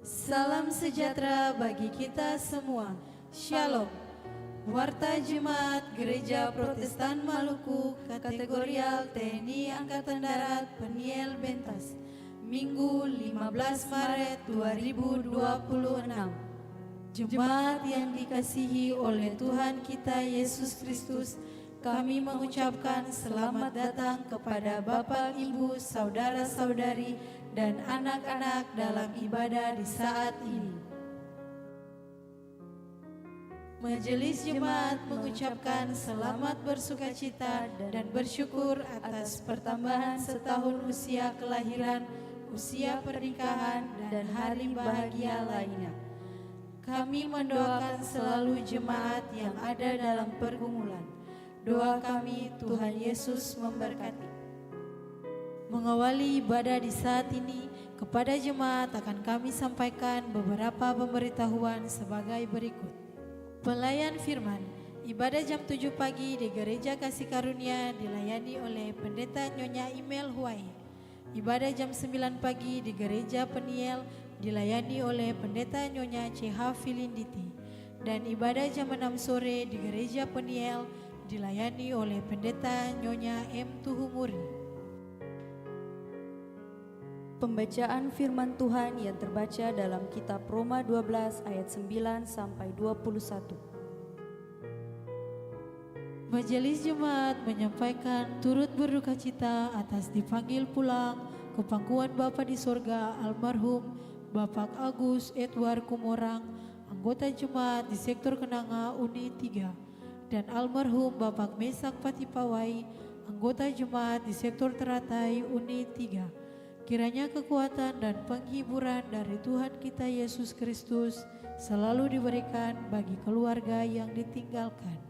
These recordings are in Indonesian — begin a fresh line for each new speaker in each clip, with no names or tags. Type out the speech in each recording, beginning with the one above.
Salam sejahtera bagi kita semua. Shalom. Warta Jemaat Gereja Protestan Maluku Kategorial TNI Angkatan Darat Peniel Bentas, Minggu 15 Maret 2026. Jemaat yang dikasihi oleh Tuhan kita Yesus Kristus, kami mengucapkan selamat datang kepada Bapak, Ibu, Saudara-saudari, dan anak-anak dalam ibadah di saat ini. Majelis Jemaat mengucapkan selamat bersukacita dan bersyukur atas pertambahan setahun usia kelahiran, usia pernikahan, dan hari bahagia lainnya. Kami mendoakan selalu jemaat yang ada dalam pergumulan. Doa kami, Tuhan Yesus memberkati. Mengawali ibadah di saat ini, kepada jemaat akan kami sampaikan beberapa pemberitahuan sebagai berikut. Pelayan firman, ibadah jam 7 pagi di Gereja Kasih Karunia dilayani oleh Pendeta Nyonya Imel Huai. Ibadah jam 9 pagi di Gereja Peniel dilayani oleh Pendeta Nyonya CH Filinditi. Dan ibadah jam 6 sore di Gereja Peniel dilayani oleh Pendeta Nyonya M. Tuhumuri. Pembacaan firman Tuhan yang terbaca dalam kitab Roma 12 ayat 9 sampai 21. Majelis Jemaat menyampaikan turut berduka cita atas dipanggil pulang ke pangkuan Bapa di sorga almarhum Bapak Agus Edward Kumorang, anggota jemaat di sektor Kenanga Uni 3, dan almarhum Bapak Mesak Patipawai, anggota jemaat di sektor Teratai Uni 3. Kiranya kekuatan dan penghiburan dari Tuhan kita Yesus Kristus selalu diberikan bagi keluarga yang ditinggalkan.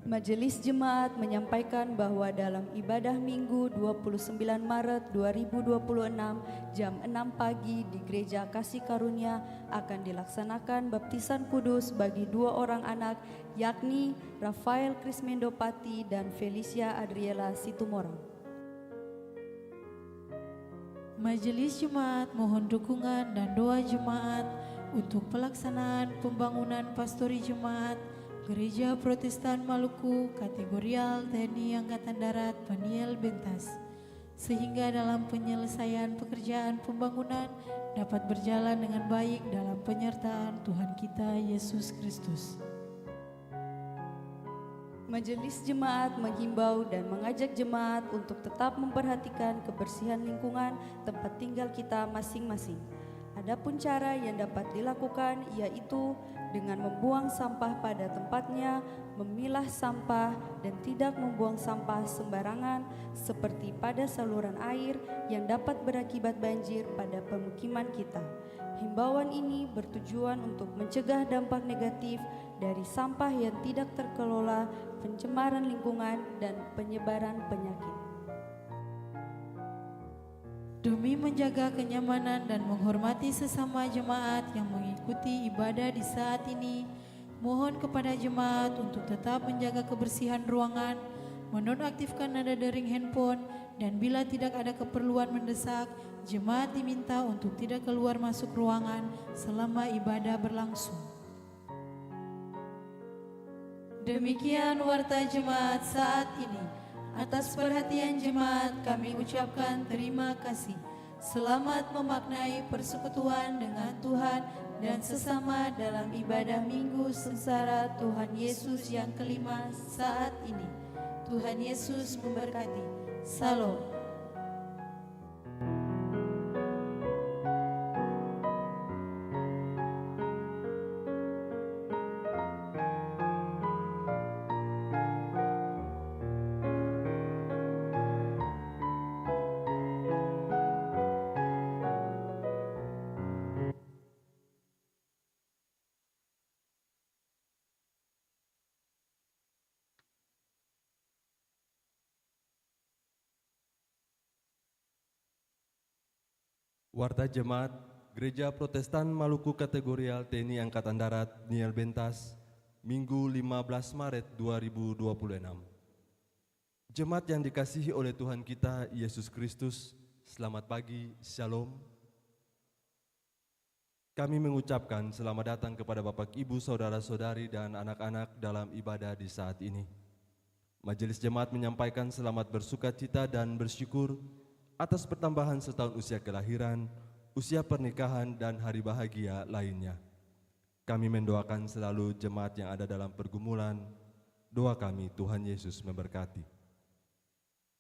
Majelis Jemaat menyampaikan bahwa dalam ibadah Minggu 29 Maret 2026 jam 6 pagi di Gereja Kasih Karunia akan dilaksanakan baptisan kudus bagi 2 orang anak, yakni Rafael Krismendo Pati dan Felicia Adriela Situmorang. Majelis Jemaat mohon dukungan dan doa jemaat untuk pelaksanaan pembangunan pastori jemaat Gereja Protestan Maluku Kategorial TNI Angkatan Darat Peniel Bentas, sehingga dalam penyelesaian pekerjaan pembangunan dapat berjalan dengan baik dalam penyertaan Tuhan kita Yesus Kristus. Majelis Jemaat menghimbau dan mengajak jemaat untuk tetap memperhatikan kebersihan lingkungan tempat tinggal kita masing-masing. Adapun cara yang dapat dilakukan yaitu dengan membuang sampah pada tempatnya, memilah sampah, dan tidak membuang sampah sembarangan seperti pada saluran air yang dapat berakibat banjir pada pemukiman kita. Himbauan ini bertujuan untuk mencegah dampak negatif dari sampah yang tidak terkelola, pencemaran lingkungan, dan penyebaran penyakit. Demi menjaga kenyamanan dan menghormati sesama jemaat yang mengikuti ibadah di saat ini, mohon kepada jemaat untuk tetap menjaga kebersihan ruangan, menonaktifkan nada dering handphone, dan bila tidak ada keperluan mendesak, jemaat diminta untuk tidak keluar masuk ruangan selama ibadah berlangsung. Demikian warta jemaat saat ini. Atas perhatian jemaat kami ucapkan terima kasih. Selamat memaknai persekutuan dengan Tuhan dan sesama dalam ibadah Minggu Sengsara Tuhan Yesus yang kelima saat ini. Tuhan Yesus memberkati. Salam.
Warta Jemaat Gereja Protestan Maluku Kategorial TNI Angkatan Darat Niel Bentas, Minggu 15 Maret 2026. Jemaat yang dikasihi oleh Tuhan kita Yesus Kristus, selamat pagi, Shalom. Kami mengucapkan selamat datang kepada Bapak, Ibu, Saudara-saudari, dan anak-anak dalam ibadah di saat ini. Majelis Jemaat menyampaikan selamat bersuka cita dan bersyukur atas pertambahan setahun usia kelahiran, usia pernikahan, dan hari bahagia lainnya. Kami mendoakan selalu jemaat yang ada dalam pergumulan. Doa kami, Tuhan Yesus memberkati.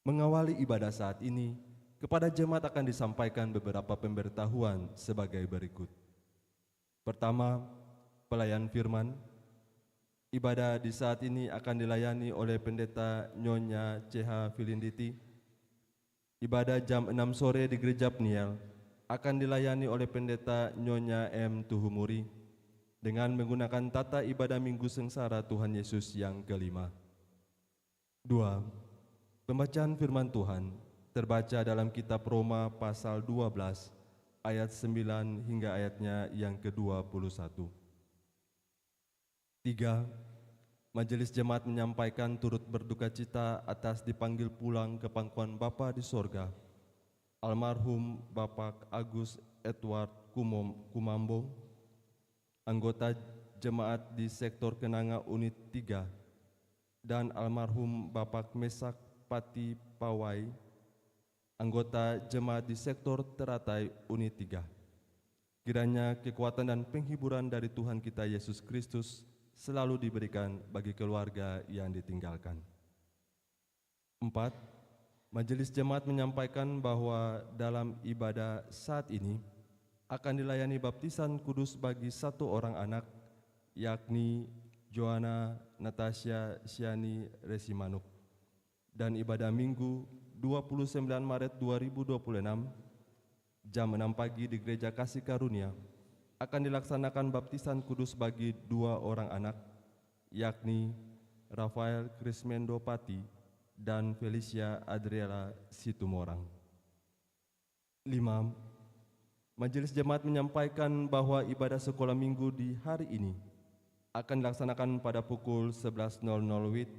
Mengawali ibadah saat ini, kepada jemaat akan disampaikan beberapa pemberitahuan sebagai berikut. Pertama, pelayan firman. Ibadah di saat ini akan dilayani oleh Pendeta Nyonya CH Filinditi. Ibadah jam 6 sore di Gereja Pniel akan dilayani oleh Pendeta Nyonya M. Tuhumuri dengan menggunakan tata ibadah Minggu Sengsara Tuhan Yesus yang kelima. 2. Pembacaan firman Tuhan terbaca dalam kitab Roma pasal 12 ayat 9 hingga ayatnya yang ke-21. 3. Majelis Jemaat menyampaikan turut berduka cita atas dipanggil pulang ke pangkuan Bapa di sorga almarhum Bapak Agus Edward Kumambo, anggota jemaat di sektor Kenanga Unit 3, dan almarhum Bapak Mesak Pati Pawai, anggota jemaat di sektor Teratai Unit 3. Kiranya kekuatan dan penghiburan dari Tuhan kita Yesus Kristus selalu diberikan bagi keluarga yang ditinggalkan. 4. Majelis Jemaat menyampaikan bahwa dalam ibadah saat ini akan dilayani baptisan kudus bagi satu orang anak, yakni Joanna Natasha Siani Resimanuk, dan ibadah Minggu 29 Maret 2026 jam 6 pagi di Gereja Kasih Karunia akan dilaksanakan baptisan kudus bagi dua orang anak, yakni Rafael Krismendo Pati dan Felicia Adriela Situmorang. 5. Majelis Jemaat menyampaikan bahwa ibadah sekolah minggu di hari ini akan dilaksanakan pada pukul 11.00 WIB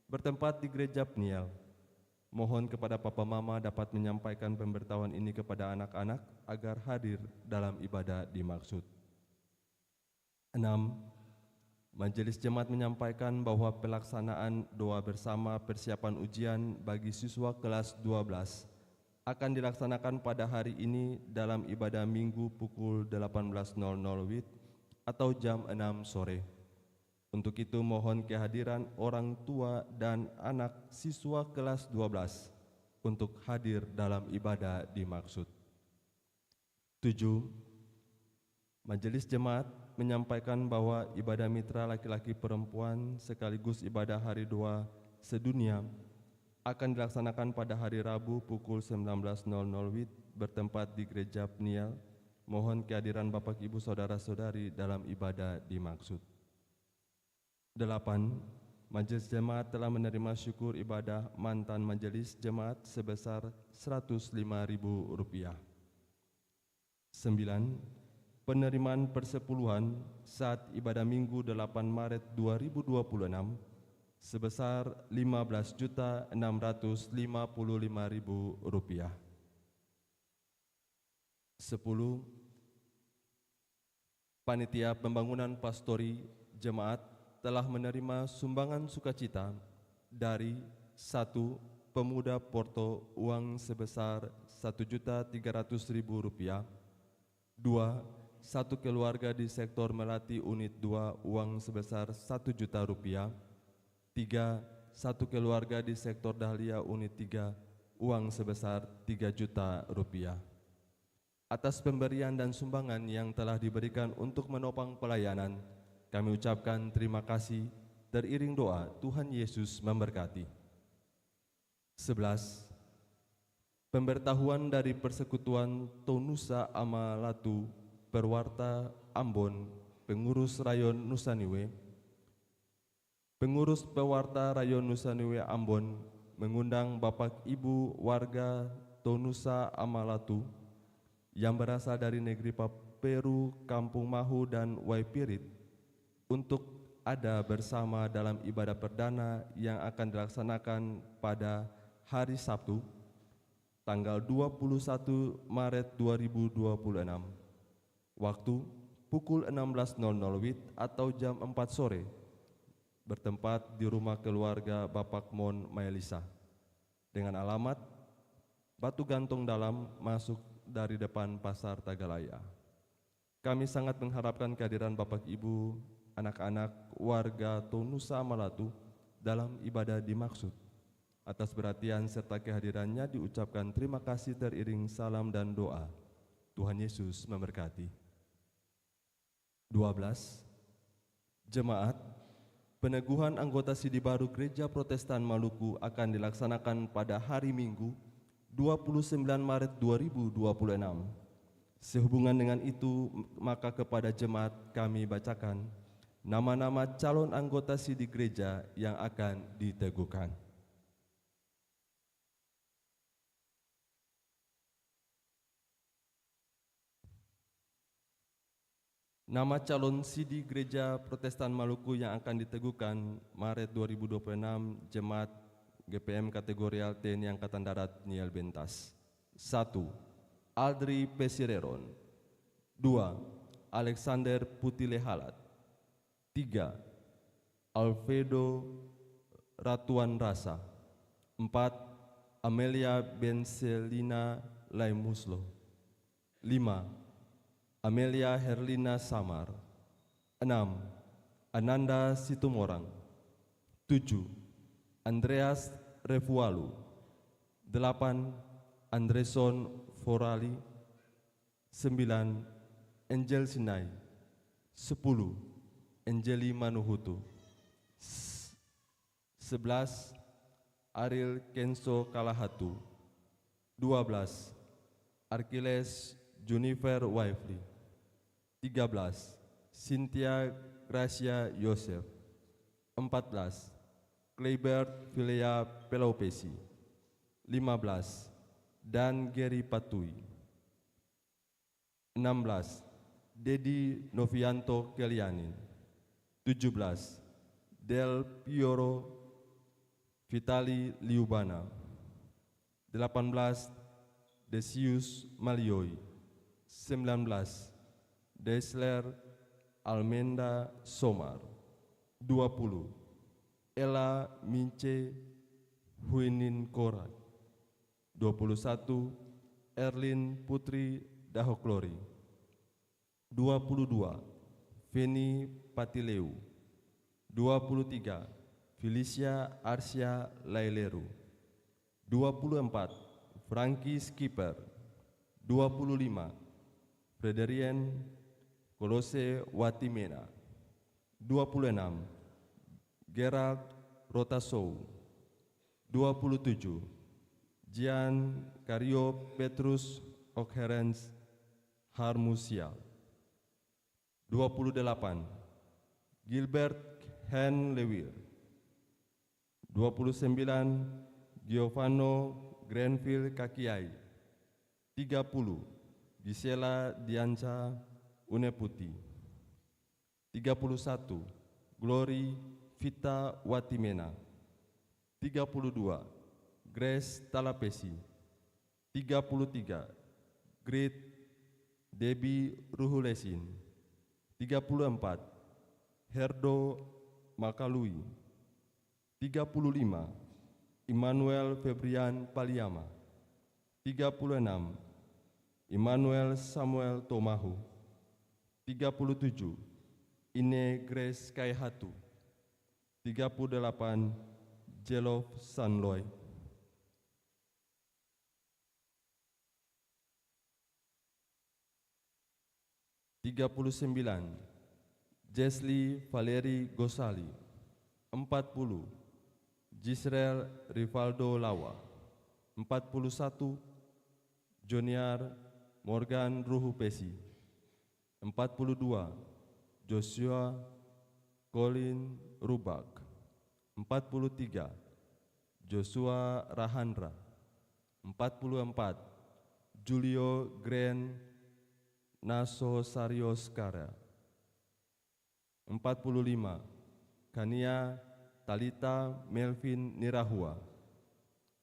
bertempat di Gereja Pniel. Mohon kepada Papa Mama dapat menyampaikan pemberitahuan ini kepada anak-anak agar hadir dalam ibadah dimaksud. 6. Majelis Jemaat menyampaikan bahwa pelaksanaan doa bersama persiapan ujian bagi siswa kelas 12 akan dilaksanakan pada hari ini dalam ibadah Minggu pukul 18.00 WIB atau jam 6 sore. Untuk itu mohon kehadiran orang tua dan anak siswa kelas 12 untuk hadir dalam ibadah dimaksud. 7. Majelis Jemaat menyampaikan bahwa ibadah mitra laki-laki perempuan sekaligus ibadah hari doa sedunia akan dilaksanakan pada hari Rabu pukul 19.00 WIB bertempat di Gereja Pniel. Mohon kehadiran Bapak, Ibu, Saudara-saudari dalam ibadah dimaksud. 8. Majelis Jemaat telah menerima syukur ibadah mantan Majelis Jemaat sebesar Rp105.000. 9. Penerimaan persepuluhan saat ibadah Minggu 8 Maret 2026 sebesar Rp15.655.000. 10. Panitia Pembangunan Pastori Jemaat telah menerima sumbangan sukacita dari 1. Pemuda Porto uang sebesar Rp1.300.000, 2. Satu keluarga di sektor Melati Unit 2 uang sebesar Rp1.000.000, 3. Satu keluarga di sektor Dahlia Unit 3 uang sebesar Rp3.000.000. Atas pemberian dan sumbangan yang telah diberikan untuk menopang pelayanan, kami ucapkan terima kasih, teriring doa Tuhan Yesus memberkati. 11. Pemberitahuan dari Persekutuan Tonusa Amalatu Perwarta Ambon, Pengurus Rayon Nusaniwe. Pengurus Pewarta Rayon Nusaniwe Ambon mengundang Bapak Ibu warga Tonusa Amalatu yang berasal dari negeri Peru, Kampung Mahu, dan Waipirit untuk ada bersama dalam ibadah perdana yang akan dilaksanakan pada hari Sabtu, tanggal 21 Maret 2026, waktu pukul 16.00 WIB atau jam 4 sore, bertempat di rumah keluarga Bapak Mon Maelisa, dengan alamat Batu Gantung Dalam, masuk dari depan Pasar Tagalaya. Kami sangat mengharapkan kehadiran Bapak Ibu, anak-anak, warga Tonusa Malatu dalam ibadah dimaksud. Atas perhatian serta kehadirannya diucapkan terima kasih teriring salam dan doa. Tuhan Yesus memberkati. 12. Jemaat, peneguhan anggota Sidi Baru Gereja Protestan Maluku akan dilaksanakan pada hari Minggu 29 Maret 2026. Sehubungan dengan itu, maka kepada jemaat kami bacakan nama-nama calon anggota Sidi Gereja yang akan diteguhkan. Nama calon Sidi Gereja Protestan Maluku yang akan diteguhkan Maret 2026 Jemaat GPM Kategorial TNI Angkatan Darat Niel Bentas. 1. Aldri Pesireron. 2. Alexander Putilehalat. 3. Alfredo Ratuan Rasa. 4. Amelia Benselina Laimuslo. 5. Amelia Herlina Samar. 6. Ananda Situmorang. 7. Andreas Revualu. 8. Andreson Forali. 9. Angel Sinai. 10. Angeli Manuhutu. 11. Ariel Kenso Kalahatu. 12. Arkiles Junifer Waifli. 13. Cynthia Gracia Yosef. 14. Kleibert Vilea Pelopesi. 15. Dan Geri Patui. 16. Dedi Novianto Kelianin. 17. Del Pioro Vitali Liubana. 18. Desius Malioi. 19. Desler Almenda Somar. 20. Ella Mince Huinin Korat. 21. Erlin Putri Dahoklori. 22. Feni Patileu. 23. Felicia Arsia Laileru. 24. Frankie Skipper. 25. Frederian Kolose Watimena. 26. Gerald Rotasou. 27. Gian Kario Petrus Okherens Harmusial. 28. Gilbert Hen Lewir. 29. Giovanno Grenville Kakiai. 30. Gisela Dianca Uneputi. 31. Glory Vita Watimena. 32. Grace Talapesi. 33. Great Debbie Ruhulesin. 34. Herdo Makalui. 35. Immanuel Febrian Paliama. 36. Immanuel Samuel Tomahu. 37. Ine Grace Kaihatu. 38. Jelof Sanloy. 39. Jesli Valeri Gosali. 40. Gisrel Rivaldo Lawa. 41. Joniar Morgan Ruhu Pesi. 42. Joshua Colin Rubak. 43. Joshua Rahandra. 44. Julio Grand Nasosario Skara. 45. Kania Talita Melvin Nirahua.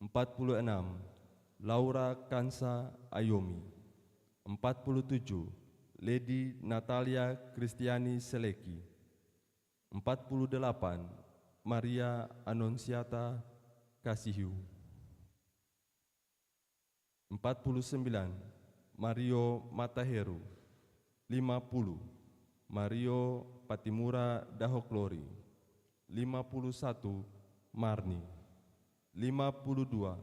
46. Laura Kansa Ayomi. 47. Lady Natalia Kristiani Seleki. 48. Maria Anonsiata Kasihiu. 49. Mario Mataheru. 50. Mario Patimura Dahoklori. 51. Marni. 52.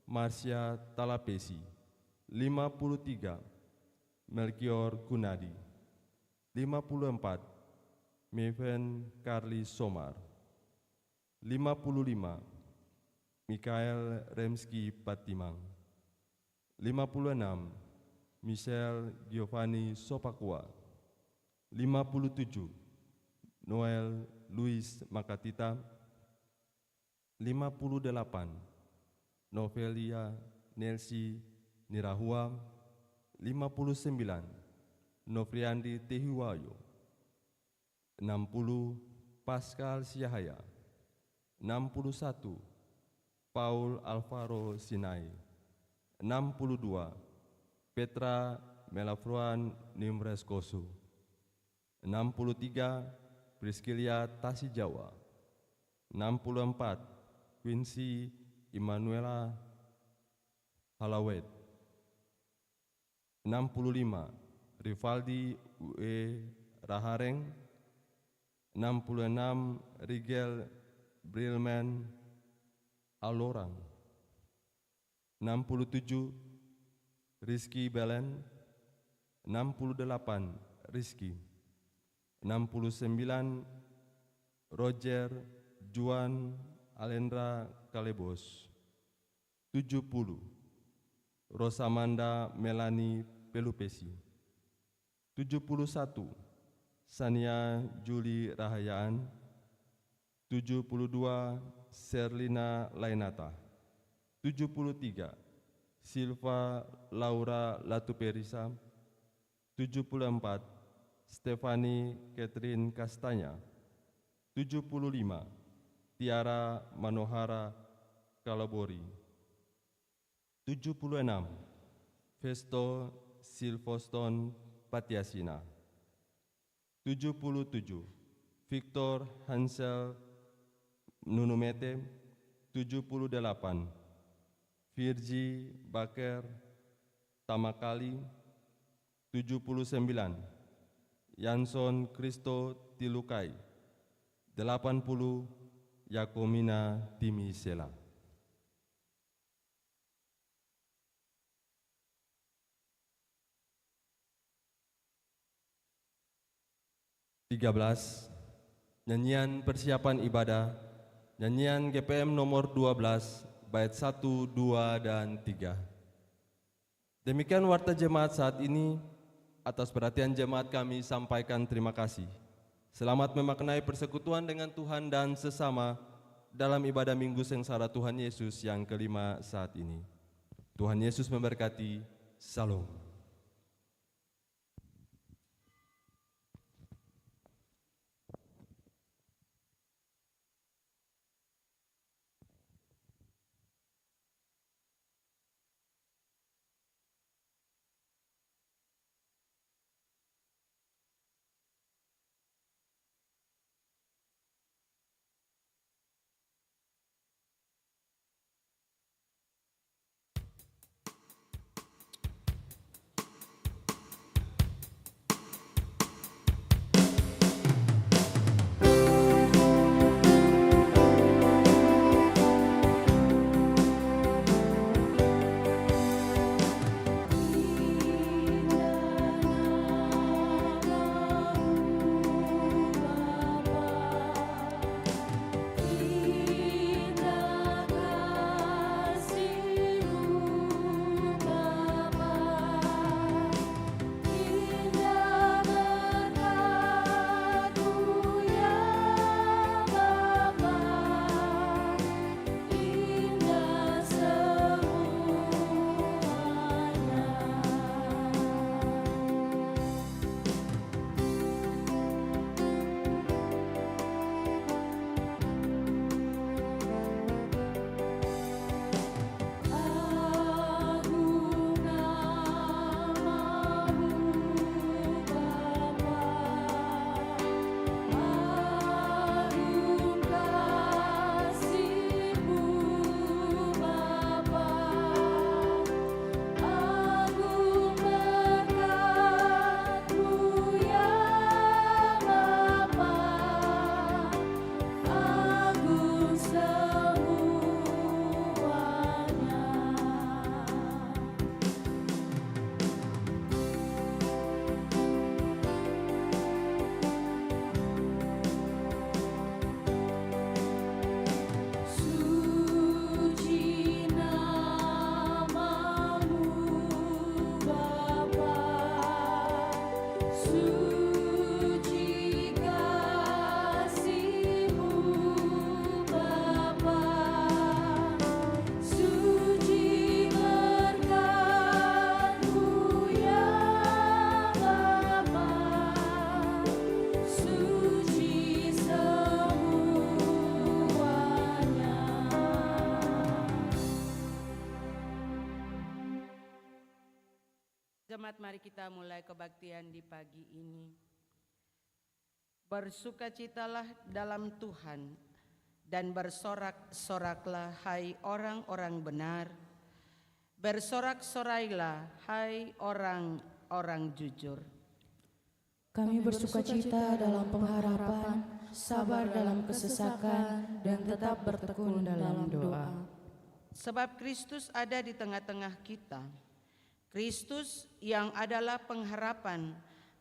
Marsya Talapesi. 53. Melchior Gunadi. 54. Meven Carly Somar. 55. Mikael Remski Patimang. 56. Michelle Giovanni Sopakua. 57. Noel Luis Makatita. 58. Novelia Nelsi Nirahua. 59. Nofriandi Tehiwayo. 60. Pascal Siahaya. 61. Paul Alvaro Sinai. 62. Petra Melafruan Nimres Kosu. 63. Priscilia Tasijawa. 64. Quincy Immanuela Halawet. 65. Rivaldi UE Rahareng. 66. Rigel Brilman Alorang. 67. Rizky Belen. 68. Rizky. 69. Roger Juan Alendra Kalebos. 70. Rosamanda Melani Pelupesi. 71. Sania Juli Rahayaan. 72. Serlina Lainata. 73. Silva Laura Latuperisa. 74. Stefani Catherine Kastanya. 75. Tiara Manohara Kalabori. 76. Festo Silvoston Patiasina. 77. Victor Hansel Nunumete. 78. Virgi Baker Tamakali. 79. Yanson Kristo Tilukai. 80. Yakomina Timisela. 13. Nyanyian persiapan ibadah, nyanyian GPM nomor 12, bait 1, 2, dan 3. Demikian warta jemaat saat ini. Atas perhatian jemaat kami sampaikan terima kasih. Selamat memaknai persekutuan dengan Tuhan dan sesama dalam ibadah Minggu Sengsara Tuhan Yesus yang kelima saat ini. Tuhan Yesus memberkati. Salam.
Jemaat, mari kita mulai kebaktian di pagi ini. Bersukacitalah dalam Tuhan dan bersorak-soraklah hai orang-orang benar. Bersorak-sorailah hai orang-orang jujur.
Kami bersukacita dalam pengharapan, sabar dalam kesesakan, dan tetap bertekun dalam doa.
Sebab Kristus ada di tengah-tengah kita. Kristus yang adalah pengharapan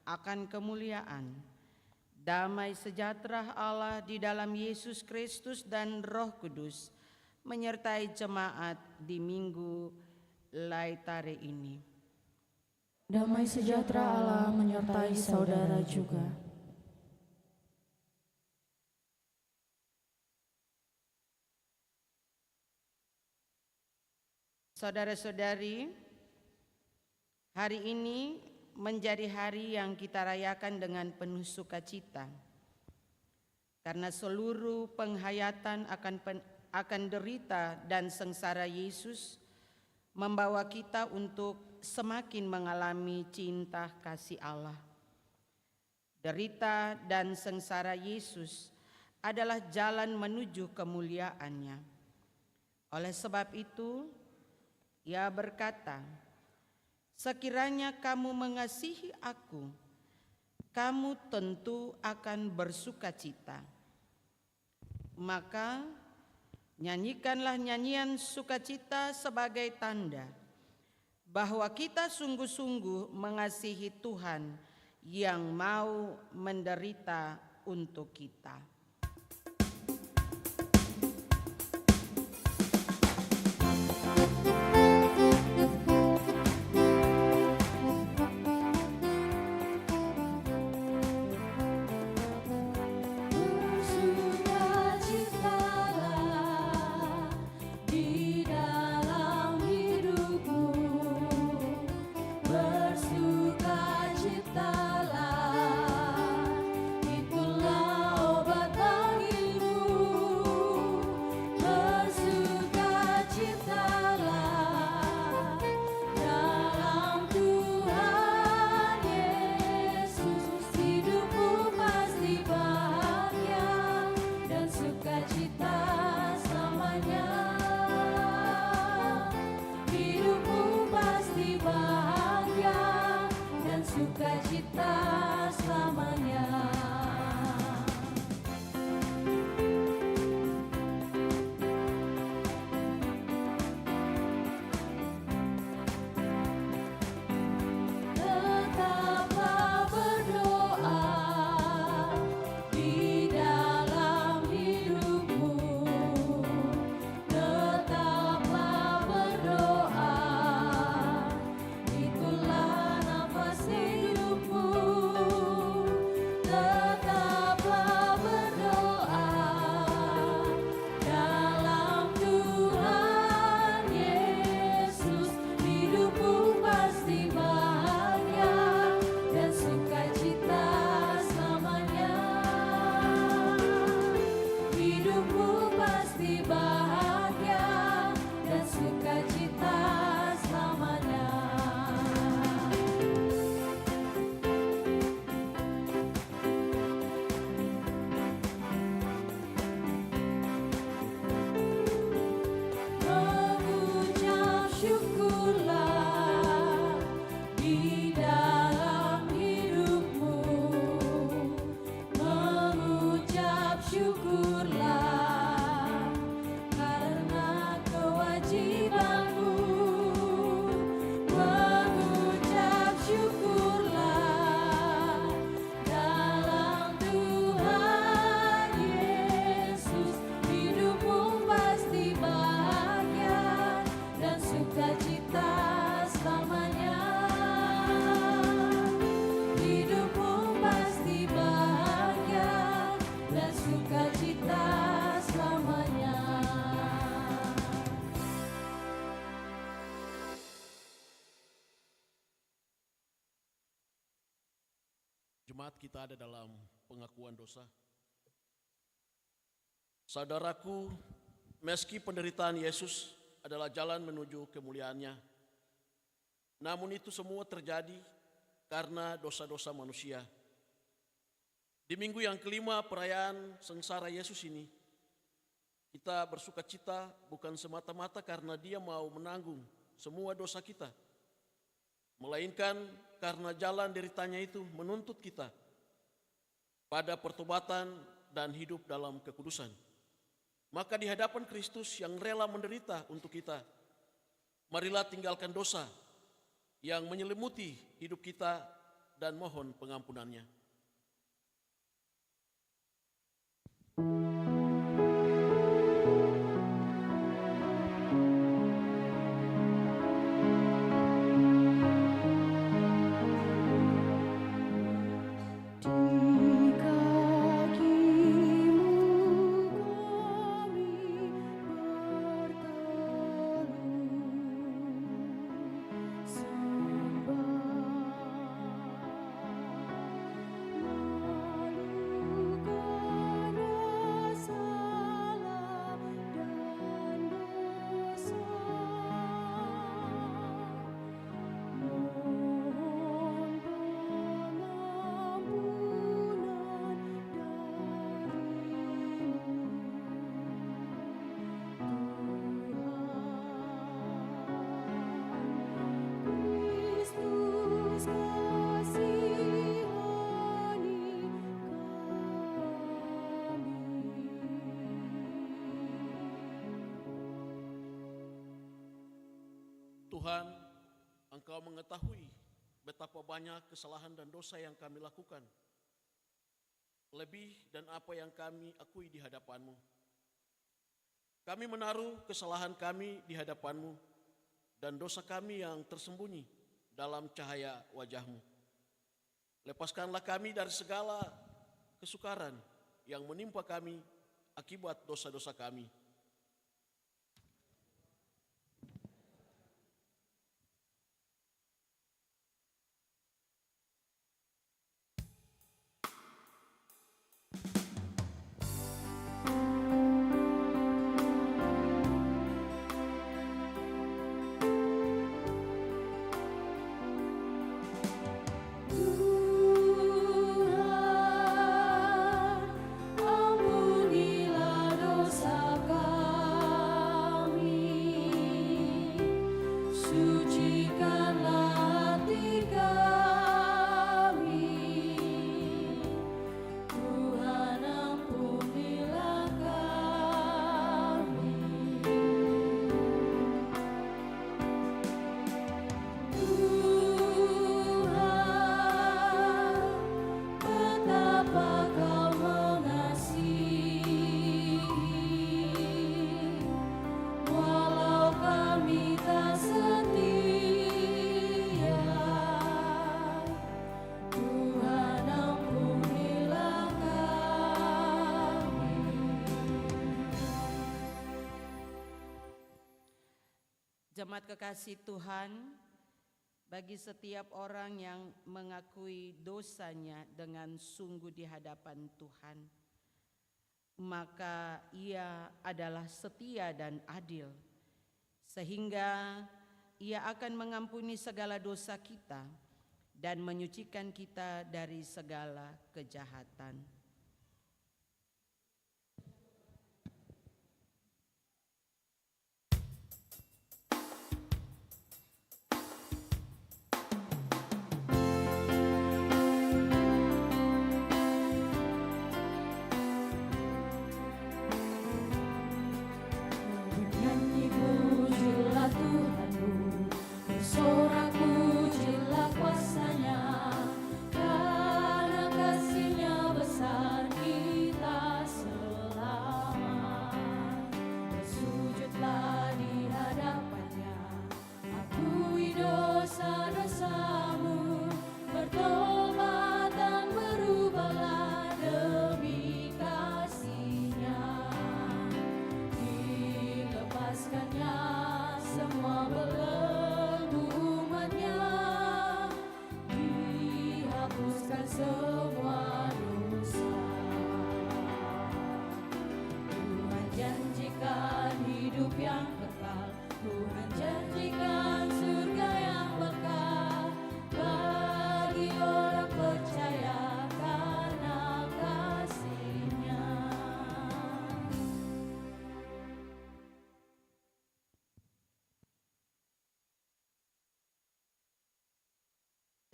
akan kemuliaan. Damai sejahtera Allah di dalam Yesus Kristus dan Roh Kudus menyertai jemaat di Minggu Laetare ini.
Damai sejahtera Allah menyertai saudara juga.
Saudara-saudari, hari ini menjadi hari yang kita rayakan dengan penuh sukacita. Karena seluruh penghayatan akan derita dan sengsara Yesus membawa kita untuk semakin mengalami cinta kasih Allah. Derita dan sengsara Yesus adalah jalan menuju kemuliaannya. Oleh sebab itu, Ia berkata, "Sekiranya kamu mengasihi aku, kamu tentu akan bersukacita. Maka nyanyikanlah nyanyian sukacita sebagai tanda bahwa kita sungguh-sungguh mengasihi Tuhan yang mau menderita untuk kita."
Jemaat kita ada dalam pengakuan dosa. Saudaraku, meski penderitaan Yesus adalah jalan menuju kemuliaannya, Namun itu semua terjadi karena dosa-dosa manusia. Di minggu yang kelima perayaan sengsara Yesus ini, kita bersuka cita bukan semata-mata karena Dia mau menanggung semua dosa kita, melainkan karena jalan deritanya itu menuntut kita pada pertobatan dan hidup dalam kekudusan. Maka di hadapan Kristus yang rela menderita untuk kita, marilah tinggalkan dosa yang menyelimuti hidup kita dan mohon pengampunannya. Tuhan, Engkau mengetahui betapa banyak kesalahan dan dosa yang kami lakukan, lebih dan apa yang kami akui di hadapan-Mu. Kami menaruh kesalahan kami di hadapan-Mu dan dosa kami yang tersembunyi dalam cahaya wajah-Mu. Lepaskanlah kami dari segala kesukaran yang menimpa kami akibat dosa-dosa kami.
Ampunilah dosa kami, sucikanlah hati kami. Tuhan, ampunilah kami. Tuhan, betapa Kau mengasihi, walau kami tak setia. Tuhan, ampunilah kami.
Jemaat kekasih Tuhan, bagi setiap orang yang mengakui dosanya dengan sungguh di hadapan Tuhan, maka ia adalah setia dan adil, sehingga ia akan mengampuni segala dosa kita dan menyucikan kita dari segala kejahatan.
Bernyanyi pujilah Tuhanmu, bersorak pujilah kuasa-Nya, karena kasih-Nya besar kita selamat. Bersujudlah di hadapan-Nya, akui dosa-dosamu, bertobat dan berubahlah demi kasih-Nya. Dilepaskannya semua belenggu umatnya, dihapuskan semua dosa. Tuhan janjikan hidup yang kekal, Tuhan janjikan surga yang berkah.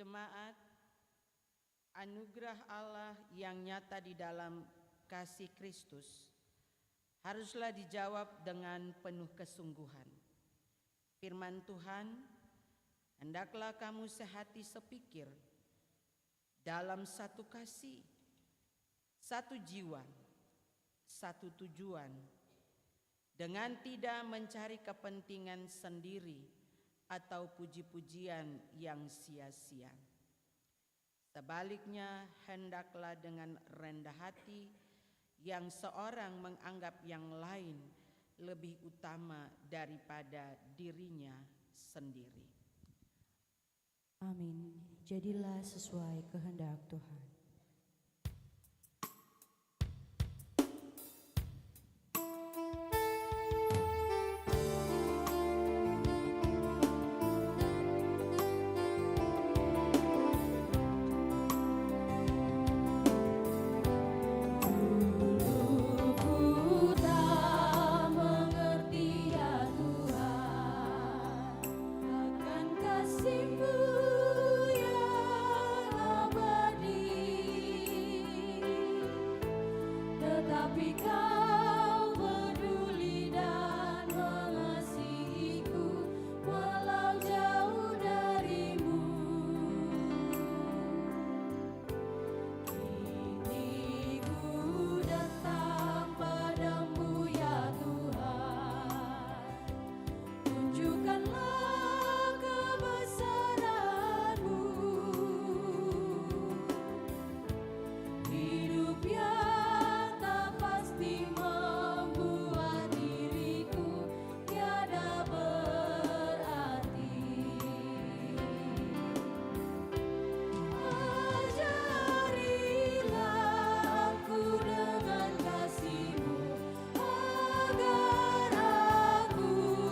Jemaat, anugerah Allah yang nyata di dalam kasih Kristus haruslah dijawab dengan penuh kesungguhan. Firman Tuhan, hendaklah kamu sehati sepikir dalam satu kasih, satu jiwa, satu tujuan, dengan tidak mencari kepentingan sendiri atau puji-pujian yang sia-sia. Sebaliknya, hendaklah dengan rendah hati yang seorang menganggap yang lain lebih utama daripada dirinya sendiri.
Amin. Jadilah sesuai kehendak Tuhan.
Ku tak mengerti ya Tuhan akan kasih-Mu yang abadi, tetapi Kau peduli dan mengasihiku walau jauh dari-Mu. Kini ku datang padamu ya Tuhan, tunjukkanlah kebesaran-Mu. Hidup yang tak pasti membuat diriku tiada berarti. Ajarilah aku dengan kasih-Mu agar aku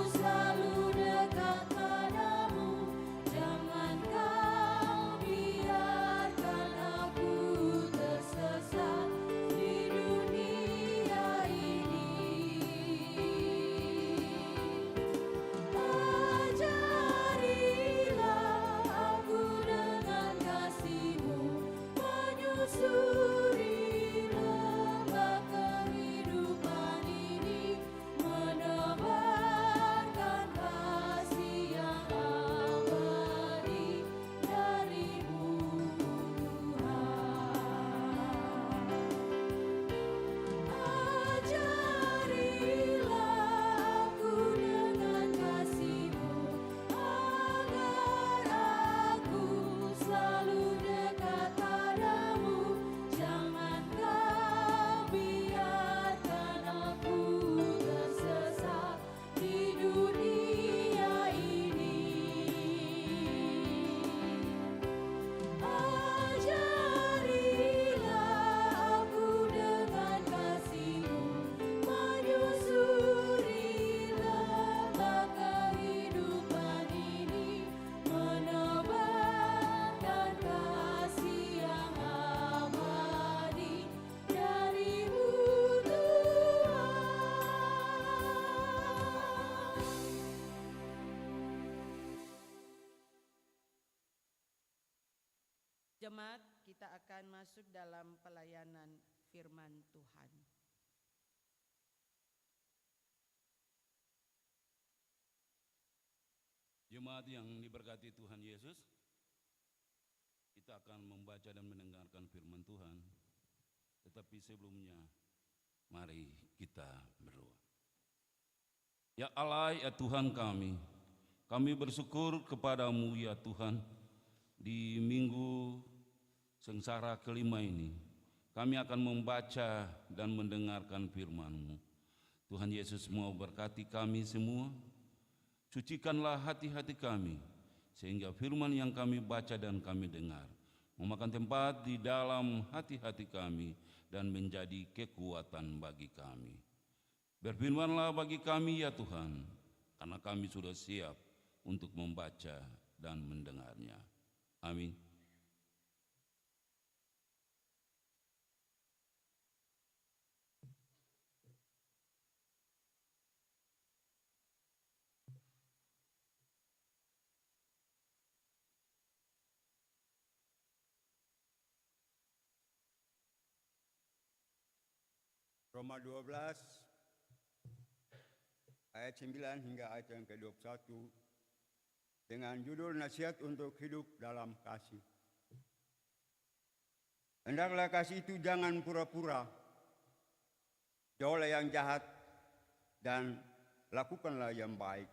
selalu dekat padamu. Jangan Kau biarkan aku tersesat di dunia ini. Ajarilah aku dengan kasih-Mu menyusuri lembah kehidupan ini, menebarkan kasih yang abadi dari-Mu Tuhan. Ajarilah aku dengan kasih-Mu agar aku selalu dekat padamu. Jangan Kau biarkan aku tersesat di dunia ini. Ajarilah aku dengan kasih-Mu menyusuri lembah kehidupan ini, menebarkan kasih yang abadi dari-Mu Tuhan.
Jemaat, kita akan masuk dalam pelayanan firman Tuhan.
Jemaat yang diberkati Tuhan Yesus, kita akan membaca dan mendengarkan firman Tuhan. Tetapi sebelumnya, mari kita berdoa. Ya Allah, ya Tuhan kami bersyukur kepadamu ya Tuhan, di minggu sengsara kelima ini, kami akan membaca dan mendengarkan firman-Mu. Tuhan Yesus mau berkati kami semua, sucikanlah hati-hati kami, sehingga firman yang kami baca dan kami dengar memakan tempat di dalam hati-hati kami dan menjadi kekuatan bagi kami. Berfirmanlah bagi kami ya Tuhan, karena kami sudah siap untuk membaca dan mendengarnya. Amin.
Roma 12 ayat 9 hingga ayat yang ke-21 dengan judul Nasihat untuk Hidup dalam Kasih. Hendaklah kasih itu jangan pura-pura, jauhlah yang jahat dan lakukanlah yang baik.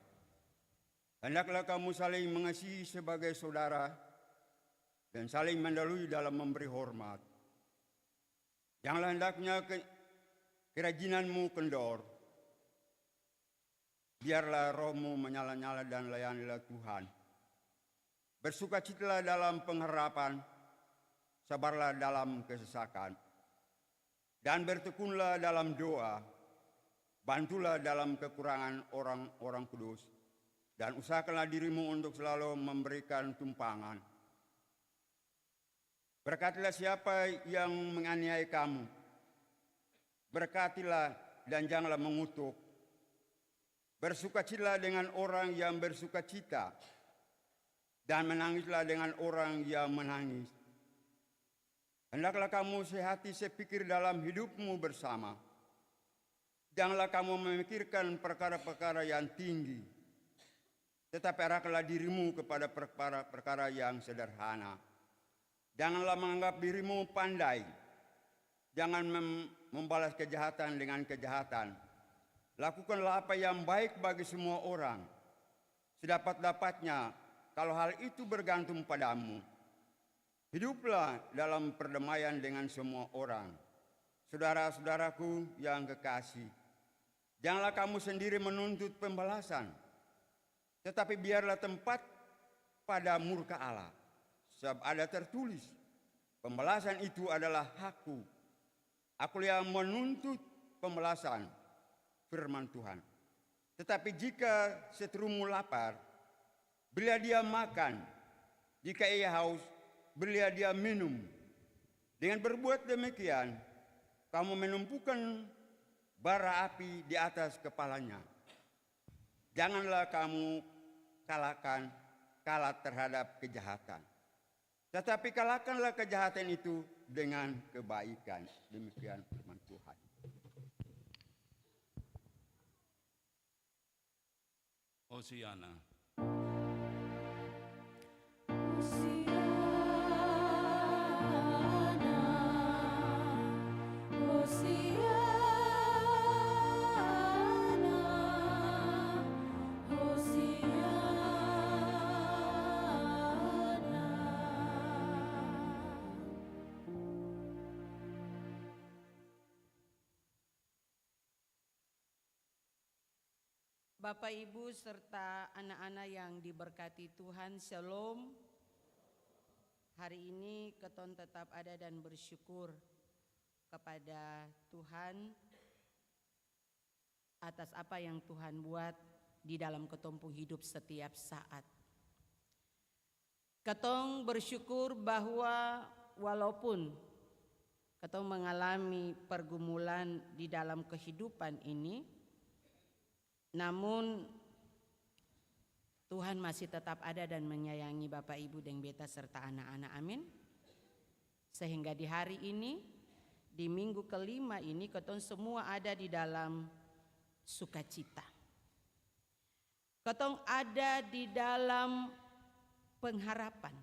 Hendaklah kamu saling mengasihi sebagai saudara dan saling mendahului dalam memberi hormat. Janganlah hendaknya kerajinanmu kendor. Biarlah rohmu menyala-nyala dan layanilah Tuhan. Bersukacitalah dalam pengharapan, sabarlah dalam kesesakan, dan bertekunlah dalam doa. Bantulah dalam kekurangan orang-orang kudus, dan usahakanlah dirimu untuk selalu memberikan tumpangan. Berkatilah siapa yang menganiaya kamu. Berkatilah dan janganlah mengutuk. Bersukacitalah dengan orang yang bersukacita, dan menangislah dengan orang yang menangis. Hendaklah kamu sehati sepikir dalam hidupmu bersama. Janganlah kamu memikirkan perkara-perkara yang tinggi, tetapi arahkanlah dirimu kepada perkara-perkara yang sederhana. Janganlah menganggap dirimu pandai. Jangan membalas kejahatan dengan kejahatan. Lakukanlah apa yang baik bagi semua orang. Sedapat-dapatnya, kalau hal itu bergantung padamu. Hiduplah dalam perdamaian dengan semua orang. Saudara-saudaraku yang kekasih, janganlah kamu sendiri menuntut pembalasan, tetapi biarlah tempat pada murka Allah. Sebab ada tertulis, pembalasan itu adalah hakku. Aku yang menuntut pembalasan, firman Tuhan. Tetapi jika seterumu lapar, berilah dia makan. Jika ia haus, berilah dia minum. Dengan berbuat demikian, kamu menumpukan bara api di atas kepalanya. Janganlah kamu kalah terhadap kejahatan, tetapi kalahkanlah kejahatan itu dengan kebaikan. Demikian firman Tuhan.
Hosiana.
Bapak, Ibu, serta anak-anak yang diberkati Tuhan, Shalom. Hari ini Keton tetap ada dan bersyukur kepada Tuhan atas apa yang Tuhan buat di dalam ketompu hidup setiap saat. Ketong bersyukur bahwa walaupun Ketong mengalami pergumulan di dalam kehidupan ini, namun Tuhan masih tetap ada dan menyayangi Bapak, Ibu, dan Beta serta anak-anak. Amin. Sehingga di hari ini, di minggu kelima ini, Ketong semua ada di dalam sukacita. Ketong ada di dalam pengharapan.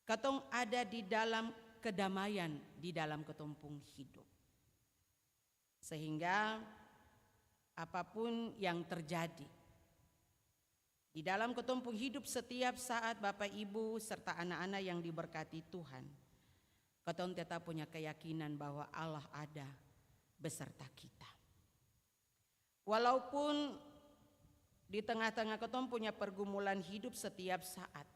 Ketong ada di dalam kedamaian di dalam ketumpung hidup. Sehingga apapun yang terjadi di dalam ketumpung hidup setiap saat, Bapak, Ibu, serta anak-anak yang diberkati Tuhan, Ketong tetap punya keyakinan bahwa Allah ada beserta kita. Walaupun di tengah-tengah Ketong punya pergumulan hidup setiap saat,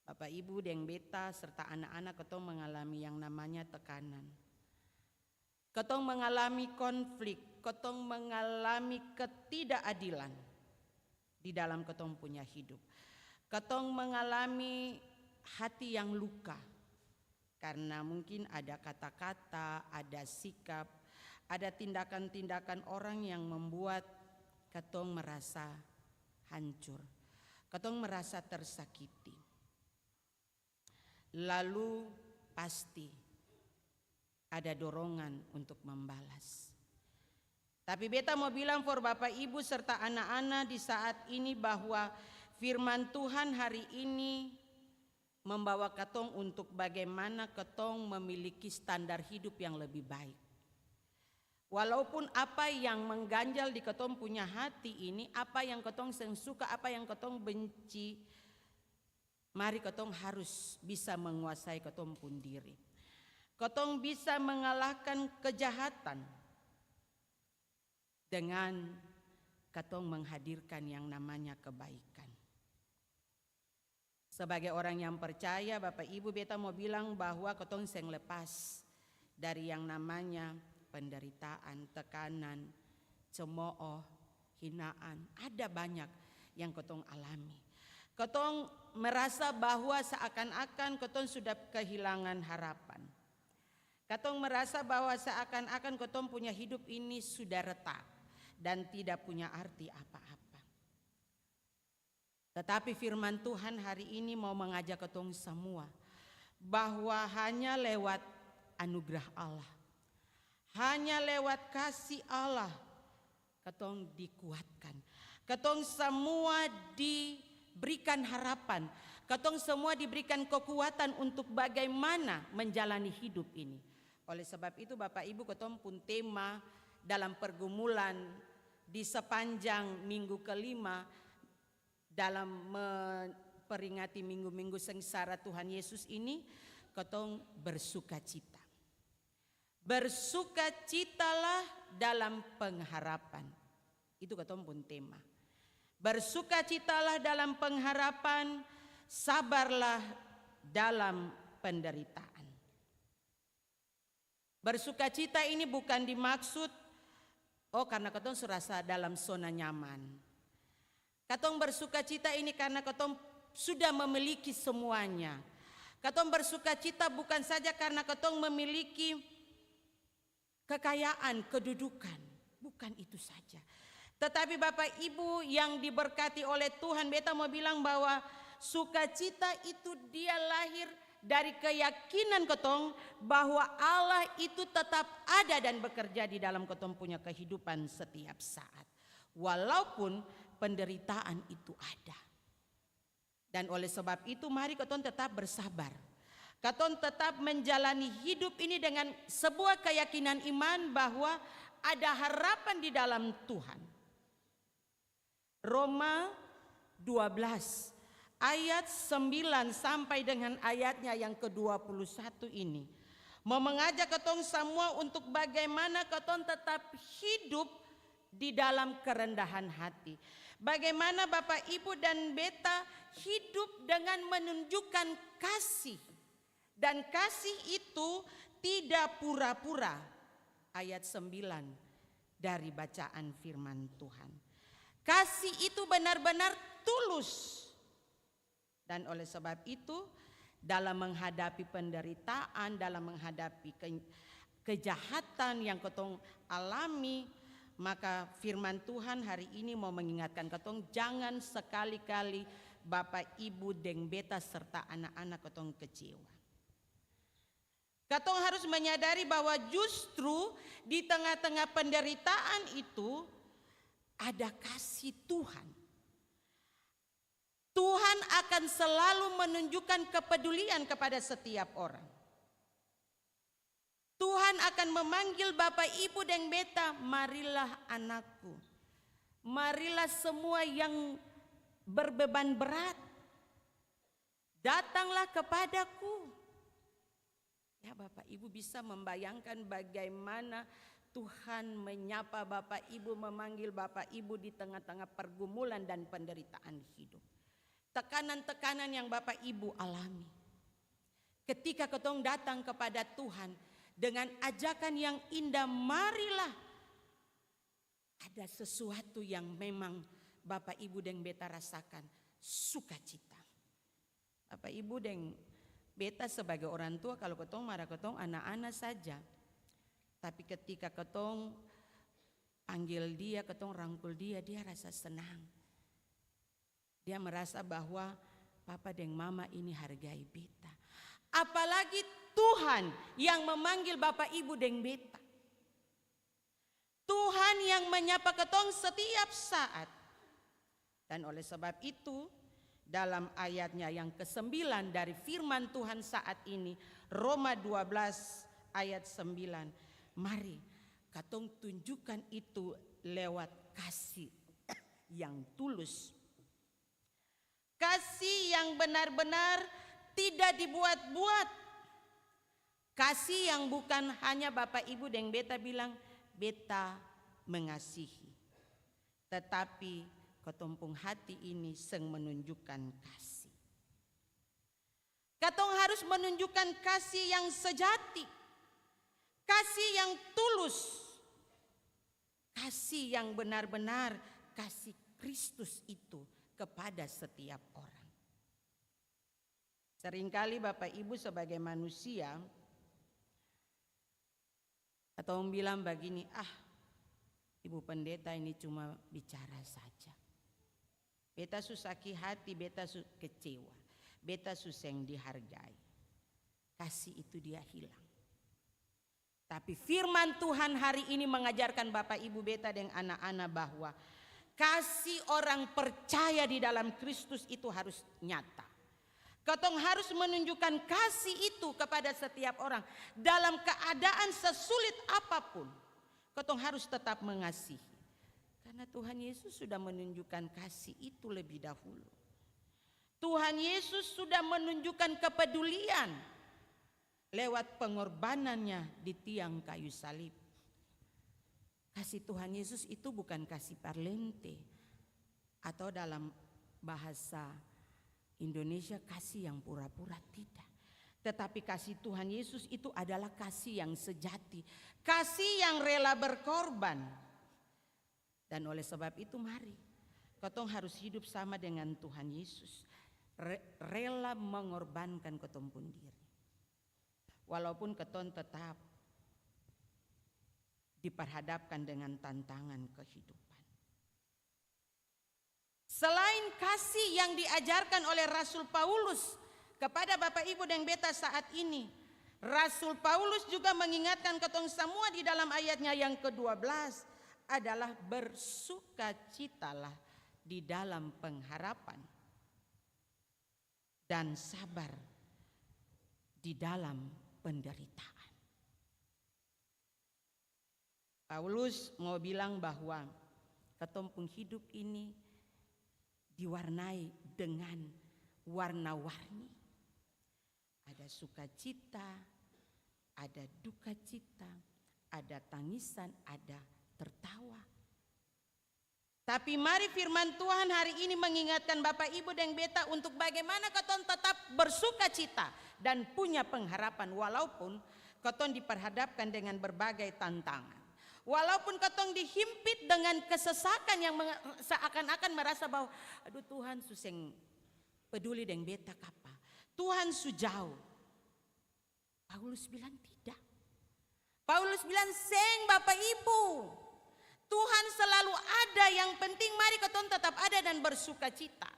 Bapak, Ibu, dan Beta serta anak-anak Ketong mengalami yang namanya tekanan. Ketong mengalami konflik, Ketong mengalami ketidakadilan di dalam Ketong punya hidup. Ketong mengalami hati yang luka karena mungkin ada kata-kata, ada sikap, ada tindakan-tindakan orang yang membuat Ketong merasa hancur. Ketong merasa tersakiti. Lalu pasti ada dorongan untuk membalas. Tapi beta mau bilang for Bapak Ibu serta anak-anak di saat ini bahwa firman Tuhan hari ini membawa ketong untuk bagaimana ketong memiliki standar hidup yang lebih baik. Walaupun apa yang mengganjal di ketong punya hati ini, apa yang ketong suka, apa yang ketong benci, mari ketong harus bisa menguasai ketong pun diri. Ketong bisa mengalahkan kejahatan dengan ketong menghadirkan yang namanya kebaikan. Sebagai orang yang percaya, Bapak Ibu, beta mau bilang bahwa ketong seng lepas dari yang namanya penderitaan, tekanan, cemooh, hinaan. Ada banyak yang ketong alami. Ketong merasa bahwa seakan-akan ketong sudah kehilangan harapan. Ketong merasa bahwa seakan-akan ketong punya hidup ini sudah retak dan tidak punya arti apa-apa. Tetapi firman Tuhan hari ini mau mengajak ketong semua bahwa hanya lewat anugerah Allah, hanya lewat kasih Allah ketong dikuatkan. Ketong semua diberikan harapan, ketong semua diberikan kekuatan untuk bagaimana menjalani hidup ini. Oleh sebab itu Bapak Ibu, ketong pun tema dalam pergumulan di sepanjang minggu kelima dalam memperingati minggu-minggu sengsara Tuhan Yesus ini, ketong bersukacita. Bersukacitalah dalam pengharapan. Itu ketong pun tema. Bersukacitalah dalam pengharapan, sabarlah dalam penderitaan. Bersukacita ini bukan dimaksud karena ketong serasa dalam zona nyaman. Katong bersukacita ini karena katong sudah memiliki semuanya. Katong bersukacita bukan saja karena katong memiliki kekayaan, kedudukan. Bukan itu saja. Tetapi Bapak Ibu yang diberkati oleh Tuhan, beta mau bilang bahwa sukacita itu dia lahir dari keyakinan ketong bahwa Allah itu tetap ada dan bekerja di dalam ketong punya kehidupan setiap saat. Walaupun penderitaan itu ada. Dan oleh sebab itu mari ketong tetap bersabar. Ketong tetap menjalani hidup ini dengan sebuah keyakinan iman bahwa ada harapan di dalam Tuhan. Roma 12 ayat 9 sampai dengan ayatnya yang ke-21 ini mau mengajak ketong semua untuk bagaimana ketong tetap hidup di dalam kerendahan hati. Bagaimana Bapak Ibu dan beta hidup dengan menunjukkan kasih. Dan kasih itu tidak pura-pura. Ayat 9 dari bacaan firman Tuhan. Kasih itu benar-benar tulus. Dan oleh sebab itu dalam menghadapi penderitaan, dalam menghadapi kejahatan yang ketong alami, maka firman Tuhan hari ini mau mengingatkan ketong jangan sekali-kali Bapak Ibu deng beta serta anak-anak ketong kecewa. Ketong harus menyadari bahwa justru di tengah-tengah penderitaan itu ada kasih Tuhan. Tuhan akan selalu menunjukkan kepedulian kepada setiap orang. Tuhan akan memanggil Bapak Ibu dan beta, marilah anakku. Marilah semua yang berbeban berat. Datanglah kepadaku. Ya Bapak Ibu bisa membayangkan bagaimana Tuhan menyapa Bapak Ibu, memanggil Bapak Ibu di tengah-tengah pergumulan dan penderitaan hidup. Tekanan-tekanan yang Bapak Ibu alami. Ketika ketong datang kepada Tuhan dengan ajakan yang indah, marilah. Ada sesuatu yang memang Bapak Ibu dan beta rasakan, sukacita. Bapak Ibu dan beta sebagai orang tua, kalau ketong marah ketong anak-anak saja. Tapi ketika ketong panggil dia, ketong rangkul dia, dia rasa senang. Dia merasa bahwa papa dan mama ini hargai beta. apalagi Tuhan yang memanggil Bapak Ibu deng beta. Tuhan yang menyapa ketong setiap saat. Dan oleh sebab itu, dalam ayatnya yang ke-9 dari firman Tuhan saat ini, Roma 12 ayat 9. Mari katong tunjukkan itu lewat kasih yang tulus. Kasih yang benar-benar tidak dibuat-buat. Kasih yang bukan hanya Bapak Ibu dan beta bilang, beta mengasihi. Tetapi ketumpung hati ini seng menunjukkan kasih. Katong harus menunjukkan kasih yang sejati. Kasih yang tulus. Kasih yang benar-benar kasih Kristus itu kepada setiap orang. Seringkali Bapak Ibu sebagai manusia, atau bilang begini, Ibu Pendeta ini cuma bicara saja. Beta susaki hati, beta kecewa, beta suseng dihargai. Kasih itu dia hilang. Tapi firman Tuhan hari ini mengajarkan Bapak Ibu beta dan anak-anak bahwa kasih orang percaya di dalam Kristus itu harus nyata. Katong harus menunjukkan kasih itu kepada setiap orang. Dalam keadaan sesulit apapun, katong harus tetap mengasihi. Karena Tuhan Yesus sudah menunjukkan kasih itu lebih dahulu. Tuhan Yesus sudah menunjukkan kepedulian lewat pengorbanannya di tiang kayu salib. Kasih Tuhan Yesus itu bukan kasih parlente, atau dalam bahasa Indonesia kasih yang pura-pura, tidak. Tetapi kasih Tuhan Yesus itu adalah kasih yang sejati, kasih yang rela berkorban. Dan oleh sebab itu mari katong harus hidup sama dengan Tuhan Yesus, rela mengorbankan katong pun diri. Walaupun katong tetap diperhadapkan dengan tantangan kehidupan. Selain kasih yang diajarkan oleh Rasul Paulus kepada Bapak Ibu dan beta saat ini, Rasul Paulus juga mengingatkan ketong semua di dalam ayatnya yang ke-12 adalah bersukacitalah di dalam pengharapan dan sabar di dalam penderitaan. Paulus mau bilang bahwa ketumpung hidup ini diwarnai dengan warna-warni. Ada sukacita, ada duka cita, ada tangisan, ada tertawa. Tapi mari firman Tuhan hari ini mengingatkan Bapak Ibu dan beta untuk bagaimana keton tetap bersukacita dan punya pengharapan walaupun keton diperhadapkan dengan berbagai tantangan. Walaupun ketong dihimpit dengan kesesakan yang seakan-akan merasa bahwa aduh Tuhan suseng peduli dengan beta kapa. Tuhan sujauh. Paulus bilang tidak. Paulus bilang seng Bapak Ibu. Tuhan selalu ada, yang penting mari ketong tetap ada dan bersukacita.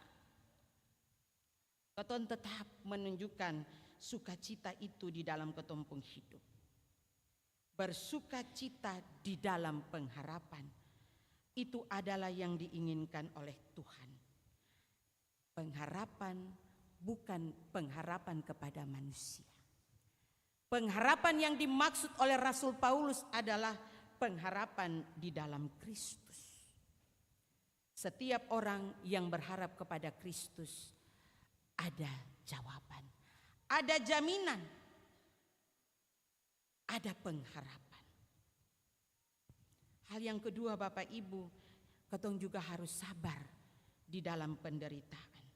Ketong tetap menunjukkan sukacita itu di dalam ketong hidup. Bersukacita di dalam pengharapan itu adalah yang diinginkan oleh Tuhan. Pengharapan bukan pengharapan kepada manusia. Pengharapan yang dimaksud oleh Rasul Paulus adalah pengharapan di dalam Kristus. Setiap orang yang berharap kepada Kristus ada jawaban, ada jaminan, ada pengharapan. Hal yang kedua Bapak Ibu, ketong juga harus sabar di dalam penderitaan.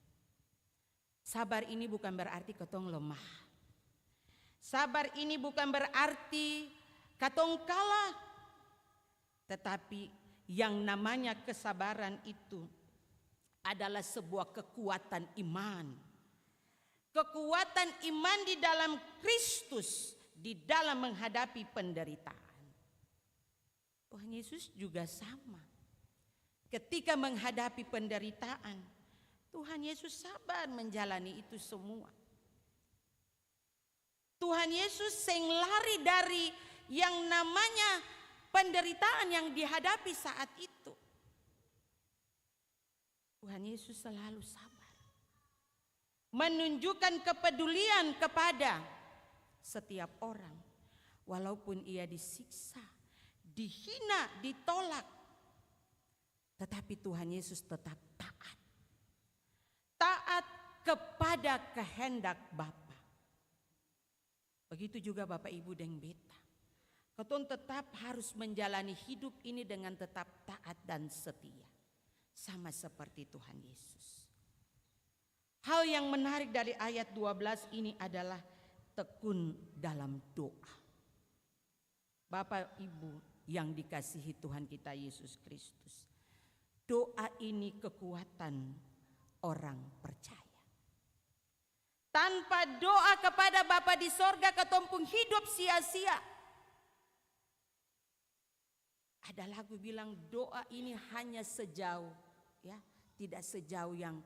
Sabar ini bukan berarti ketong lemah. Sabar ini bukan berarti ketong kalah. Tetapi yang namanya kesabaran itu adalah sebuah kekuatan iman. Kekuatan iman di dalam Kristus, di dalam menghadapi penderitaan. Tuhan Yesus juga sama. Ketika menghadapi penderitaan, Tuhan Yesus sabar menjalani itu semua. Tuhan Yesus seng lari dari yang namanya penderitaan yang dihadapi saat itu. Tuhan Yesus selalu sabar, menunjukkan kepedulian kepada setiap orang, walaupun ia disiksa, dihina, ditolak, tetapi Tuhan Yesus tetap taat. Taat kepada kehendak Bapa. Begitu juga Bapak Ibu dan Beta. Ketong tetap harus menjalani hidup ini dengan tetap taat dan setia. Sama seperti Tuhan Yesus. Hal yang menarik dari ayat 12 ini adalah tekun dalam doa. Bapak Ibu yang dikasihi Tuhan kita Yesus Kristus. Doa ini kekuatan orang percaya. Tanpa doa kepada Bapa di sorga, ketong pun hidup sia-sia. Ada lagu bilang doa ini hanya sejauh, ya, tidak sejauh yang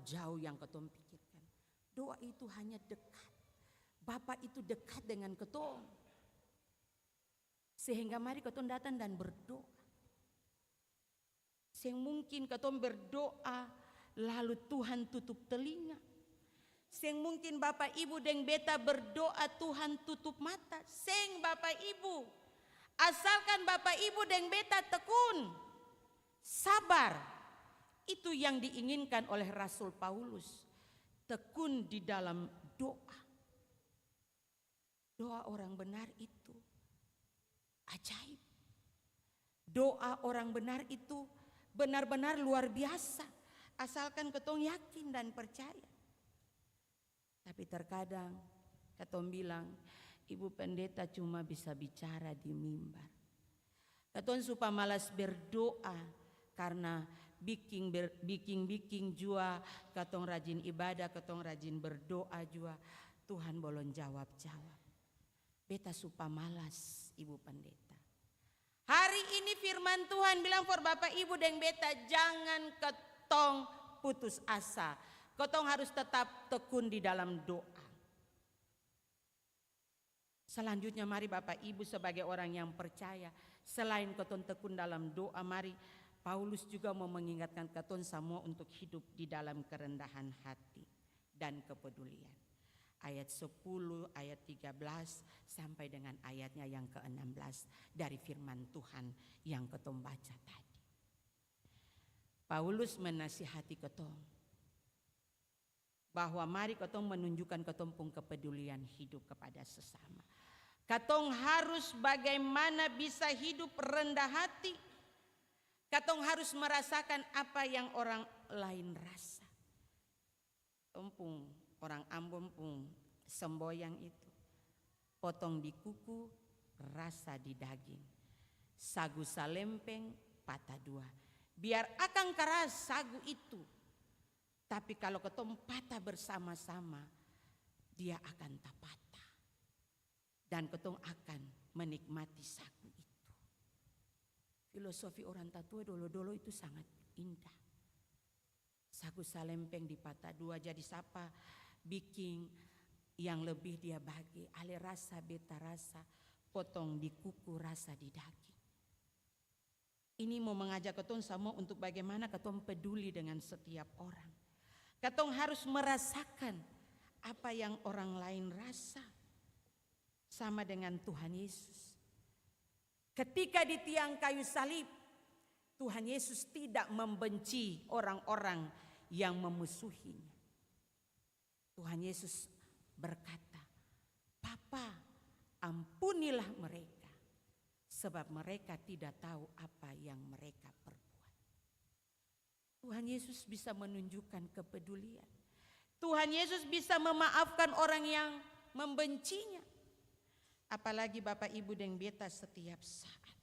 jauh yang ketong pikirkan. Doa itu hanya dekat. Bapa itu dekat dengan ketong. Sehingga mari ketong datang dan berdoa. Sehingga mungkin ketong berdoa lalu Tuhan tutup telinga. Sehingga mungkin Bapak Ibu dan Beta berdoa Tuhan tutup mata. Sehingga Bapak Ibu, asalkan Bapak Ibu dan Beta tekun, sabar. Itu yang diinginkan oleh Rasul Paulus. Tekun di dalam doa. Doa orang benar itu ajaib. Doa orang benar itu benar-benar luar biasa. Asalkan ketong yakin dan percaya. Tapi terkadang ketong bilang, Ibu Pendeta cuma bisa bicara di mimbar. Ketong suka malas berdoa karena biking jua, ketong rajin ibadah, ketong rajin berdoa jua, Tuhan belum jawab. Beta suka malas, Ibu Pendeta. Hari ini firman Tuhan bilang for Bapak Ibu dan Beta, jangan ketong putus asa. Ketong harus tetap tekun di dalam doa. Selanjutnya mari Bapak Ibu sebagai orang yang percaya, selain ketong tekun dalam doa, mari Paulus juga mau mengingatkan ketong semua untuk hidup di dalam kerendahan hati dan kepedulian. Ayat 10, ayat 13 sampai dengan ayatnya yang ke-16 dari firman Tuhan yang ketong baca tadi. Paulus menasihati ketong bahwa mari ketong menunjukkan ketong pun kepedulian hidup kepada sesama. Ketong harus bagaimana bisa hidup rendah hati. Ketong harus merasakan apa yang orang lain rasa. Orang Ambon pun semboyang itu. Potong di kuku, rasa di daging. Sagu salempeng, patah dua. Biar akan keras sagu itu. Tapi kalau ketong patah bersama-sama, dia akan tak patah. Dan ketong akan menikmati sagu itu. Filosofi orang tatua dolo-dolo itu sangat indah. Sagu salempeng dipatah dua, jadi siapa bikin yang lebih dia bagi. Ale rasa, beta rasa, potong di kuku, rasa di daging. Ini mau mengajak ketong semua untuk bagaimana ketong peduli dengan setiap orang. Ketong harus merasakan apa yang orang lain rasa. Sama dengan Tuhan Yesus. Ketika di tiang kayu salib, Tuhan Yesus tidak membenci orang-orang yang memusuhinya. Tuhan Yesus berkata, Bapa, ampunilah mereka, sebab mereka tidak tahu apa yang mereka perbuat. Tuhan Yesus bisa menunjukkan kepedulian. Tuhan Yesus bisa memaafkan orang yang membencinya. Apalagi Bapak Ibu dan Beta setiap saat.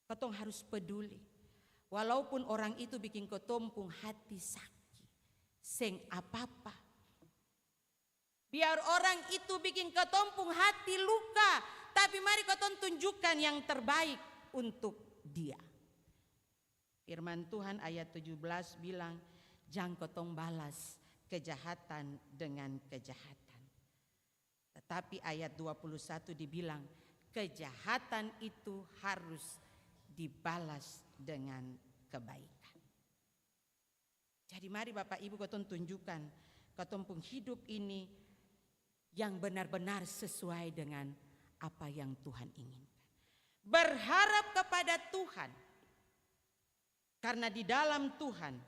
Ketong harus peduli. Walaupun orang itu bikin ketumpung hati sakit. Seng apa-apa. Biar orang itu bikin ketumpung hati luka. Tapi mari ketong tunjukkan yang terbaik untuk dia. Firman Tuhan ayat 17 bilang, jangan ketong balas kejahatan dengan kejahatan. Tapi ayat 21 dibilang kejahatan itu harus dibalas dengan kebaikan. Jadi mari Bapak Ibu katong tunjukkan katong pun hidup ini yang benar-benar sesuai dengan apa yang Tuhan inginkan. Berharap kepada Tuhan, karena di dalam Tuhan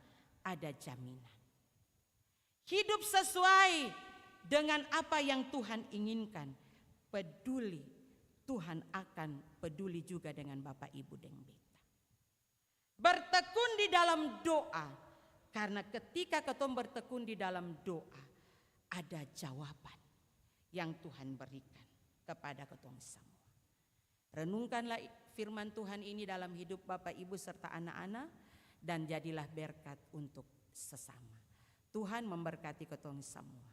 ada jaminan. Hidup sesuai dengan apa yang Tuhan inginkan. Peduli, Tuhan akan peduli juga dengan Bapak Ibu dan beta. Bertekun di dalam doa, karena ketika ketong bertekun di dalam doa, ada jawaban yang Tuhan berikan kepada ketong semua. Renungkanlah firman Tuhan ini dalam hidup Bapak Ibu serta anak-anak, dan jadilah berkat untuk sesama. Tuhan memberkati ketong semua.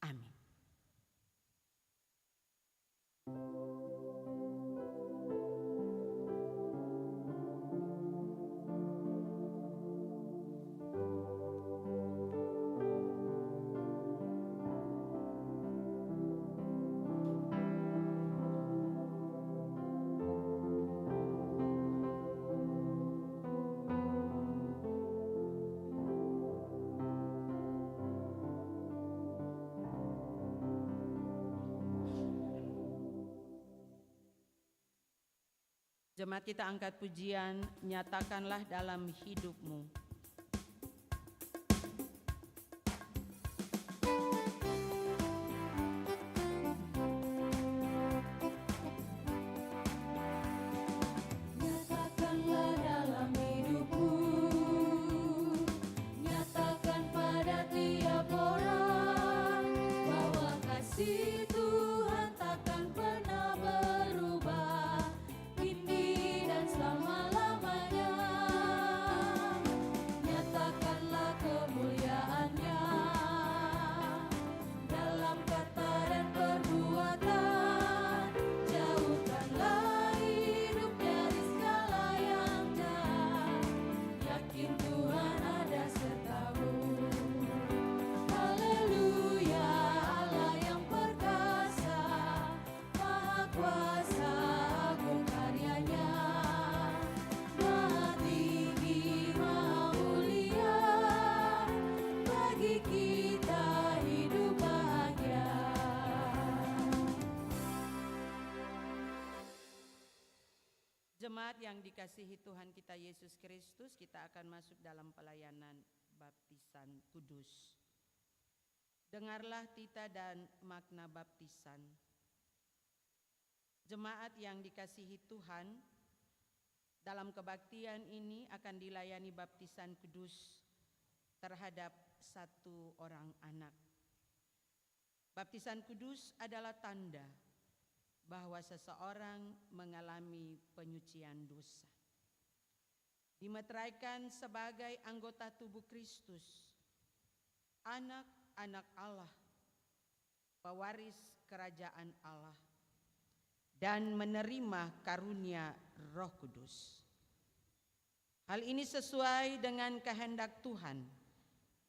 Amin. Jemaat kita angkat pujian, nyatakanlah dalam hidupmu.
Nyatakanlah dalam hidupku, nyatakan pada tiap orang bahwa kasih Tuhan takkan pernah berubah, kini dan selama-lamanya. Nyatakanlah kemuliaannya dalam kata dan perbuatan, jauhkanlah hidup dari segala yang jahat, yakin Tuhan ada sertamu. Haleluya, Allah yang perkasa, Maha Kuasa, agung karyanya, Maha tinggi, Maha mulia, bagi kita hidup bahagia.
Jemaat yang dikasihi Tuhan kita Yesus Kristus, kita akan masuk dalam pelayanan baptisan kudus. Dengarlah tita dan makna baptisan. Jemaat yang dikasihi Tuhan, dalam kebaktian ini akan dilayani baptisan kudus terhadap satu orang anak. Baptisan kudus adalah tanda bahwa seseorang mengalami penyucian dosa. Dimeteraikan sebagai anggota tubuh Kristus, anak-anak Allah, pewaris kerajaan Allah, dan menerima karunia Roh Kudus. Hal ini sesuai dengan kehendak Tuhan,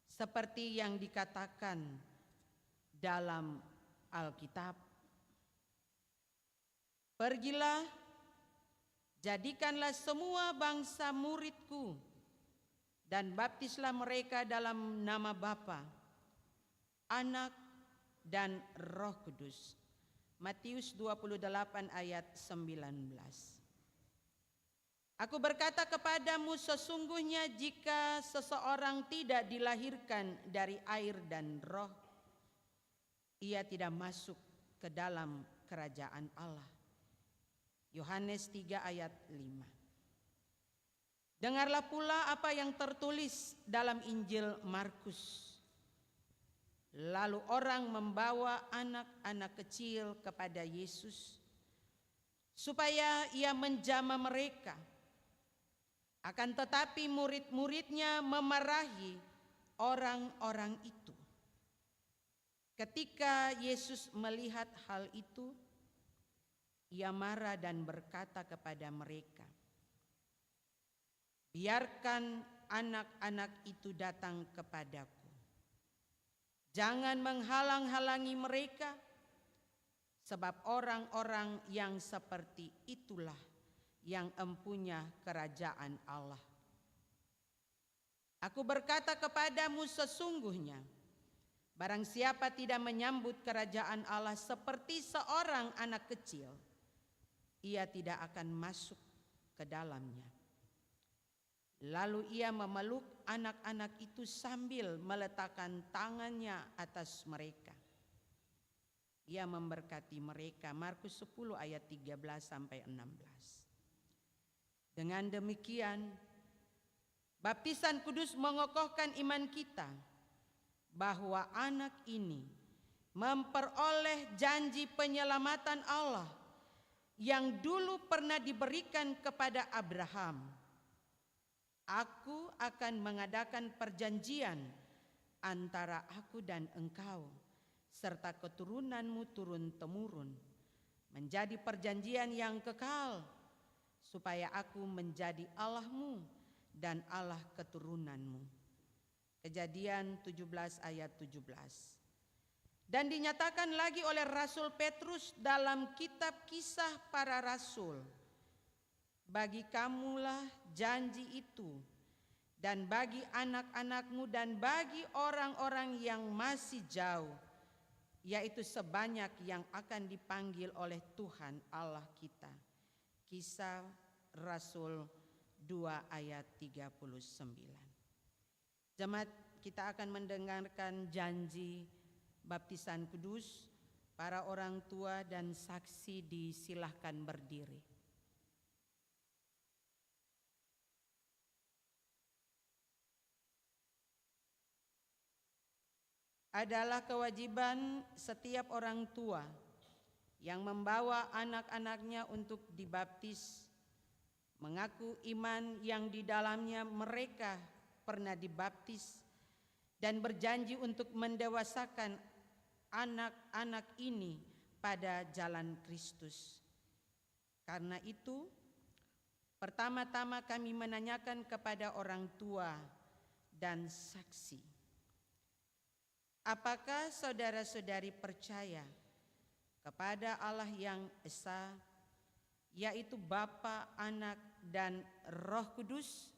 seperti yang dikatakan dalam Alkitab. Pergilah, jadikanlah semua bangsa muridku, dan baptislah mereka dalam nama Bapa, Anak, dan Roh Kudus. Matius 28 ayat 19. Aku berkata kepadamu, sesungguhnya jika seseorang tidak dilahirkan dari air dan roh, ia tidak masuk ke dalam kerajaan Allah. Yohanes 3 ayat 5. Dengarlah pula apa yang tertulis dalam Injil Markus. Lalu orang membawa anak-anak kecil kepada Yesus supaya ia menjamah mereka. Akan tetapi murid-muridnya memarahi orang-orang itu. Ketika Yesus melihat hal itu, ia marah dan berkata kepada mereka, biarkan anak-anak itu datang kepadaku. Jangan menghalang-halangi mereka, Sebab orang-orang yang seperti itulah yang empunya kerajaan Allah. Aku berkata kepadamu sesungguhnya, barang siapa tidak menyambut kerajaan Allah seperti seorang anak kecil, ia tidak akan masuk ke dalamnya. Lalu ia memeluk anak-anak itu sambil meletakkan tangannya atas mereka. Ia memberkati mereka. Markus 10 ayat 13 sampai 16. Dengan demikian, baptisan kudus mengokohkan iman kita bahwa anak ini memperoleh janji penyelamatan Allah yang dulu pernah diberikan kepada Abraham. Aku akan mengadakan perjanjian antara aku dan engkau serta keturunanmu turun-temurun, menjadi perjanjian yang kekal, supaya aku menjadi Allahmu dan Allah keturunanmu. Kejadian 17 ayat 17. Dan dinyatakan lagi oleh Rasul Petrus dalam kitab Kisah Para Rasul, bagi kamulah janji itu, dan bagi anak-anakmu dan bagi orang-orang yang masih jauh, yaitu sebanyak yang akan dipanggil oleh Tuhan Allah kita. Kisah Rasul 2 ayat 39. Jemaat, kita akan mendengarkan janji baptisan kudus. Para orang tua dan saksi disilahkan berdiri. Adalah kewajiban setiap orang tua yang membawa anak-anaknya untuk dibaptis, mengaku iman yang di dalamnya mereka pernah dibaptis, dan berjanji untuk mendewasakan anak-anak ini pada jalan Kristus. Karena itu, pertama-tama kami menanyakan kepada orang tua dan saksi, apakah saudara-saudari percaya kepada Allah yang Esa, yaitu Bapa, Anak, dan Roh Kudus?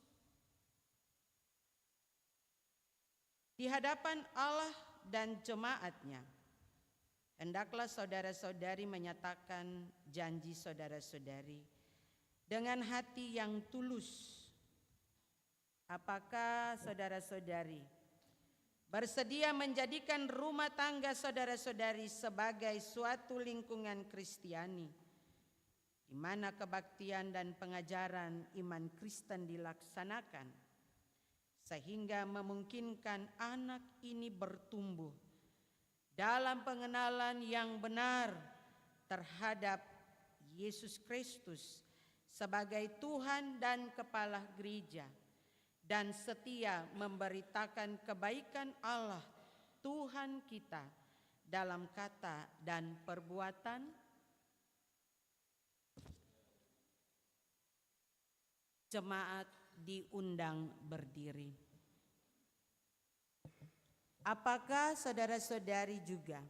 Di hadapan Allah dan jemaatnya, hendaklah saudara-saudari menyatakan janji saudara-saudari dengan hati yang tulus. Apakah saudara-saudari bersedia menjadikan rumah tangga saudara-saudari sebagai suatu lingkungan Kristiani, di mana kebaktian dan pengajaran iman Kristen dilaksanakan, sehingga memungkinkan anak ini bertumbuh dalam pengenalan yang benar terhadap Yesus Kristus sebagai Tuhan dan Kepala Gereja, dan setia memberitakan kebaikan Allah Tuhan kita dalam kata dan perbuatan? Jemaat diundang berdiri. Apakah saudara-saudari juga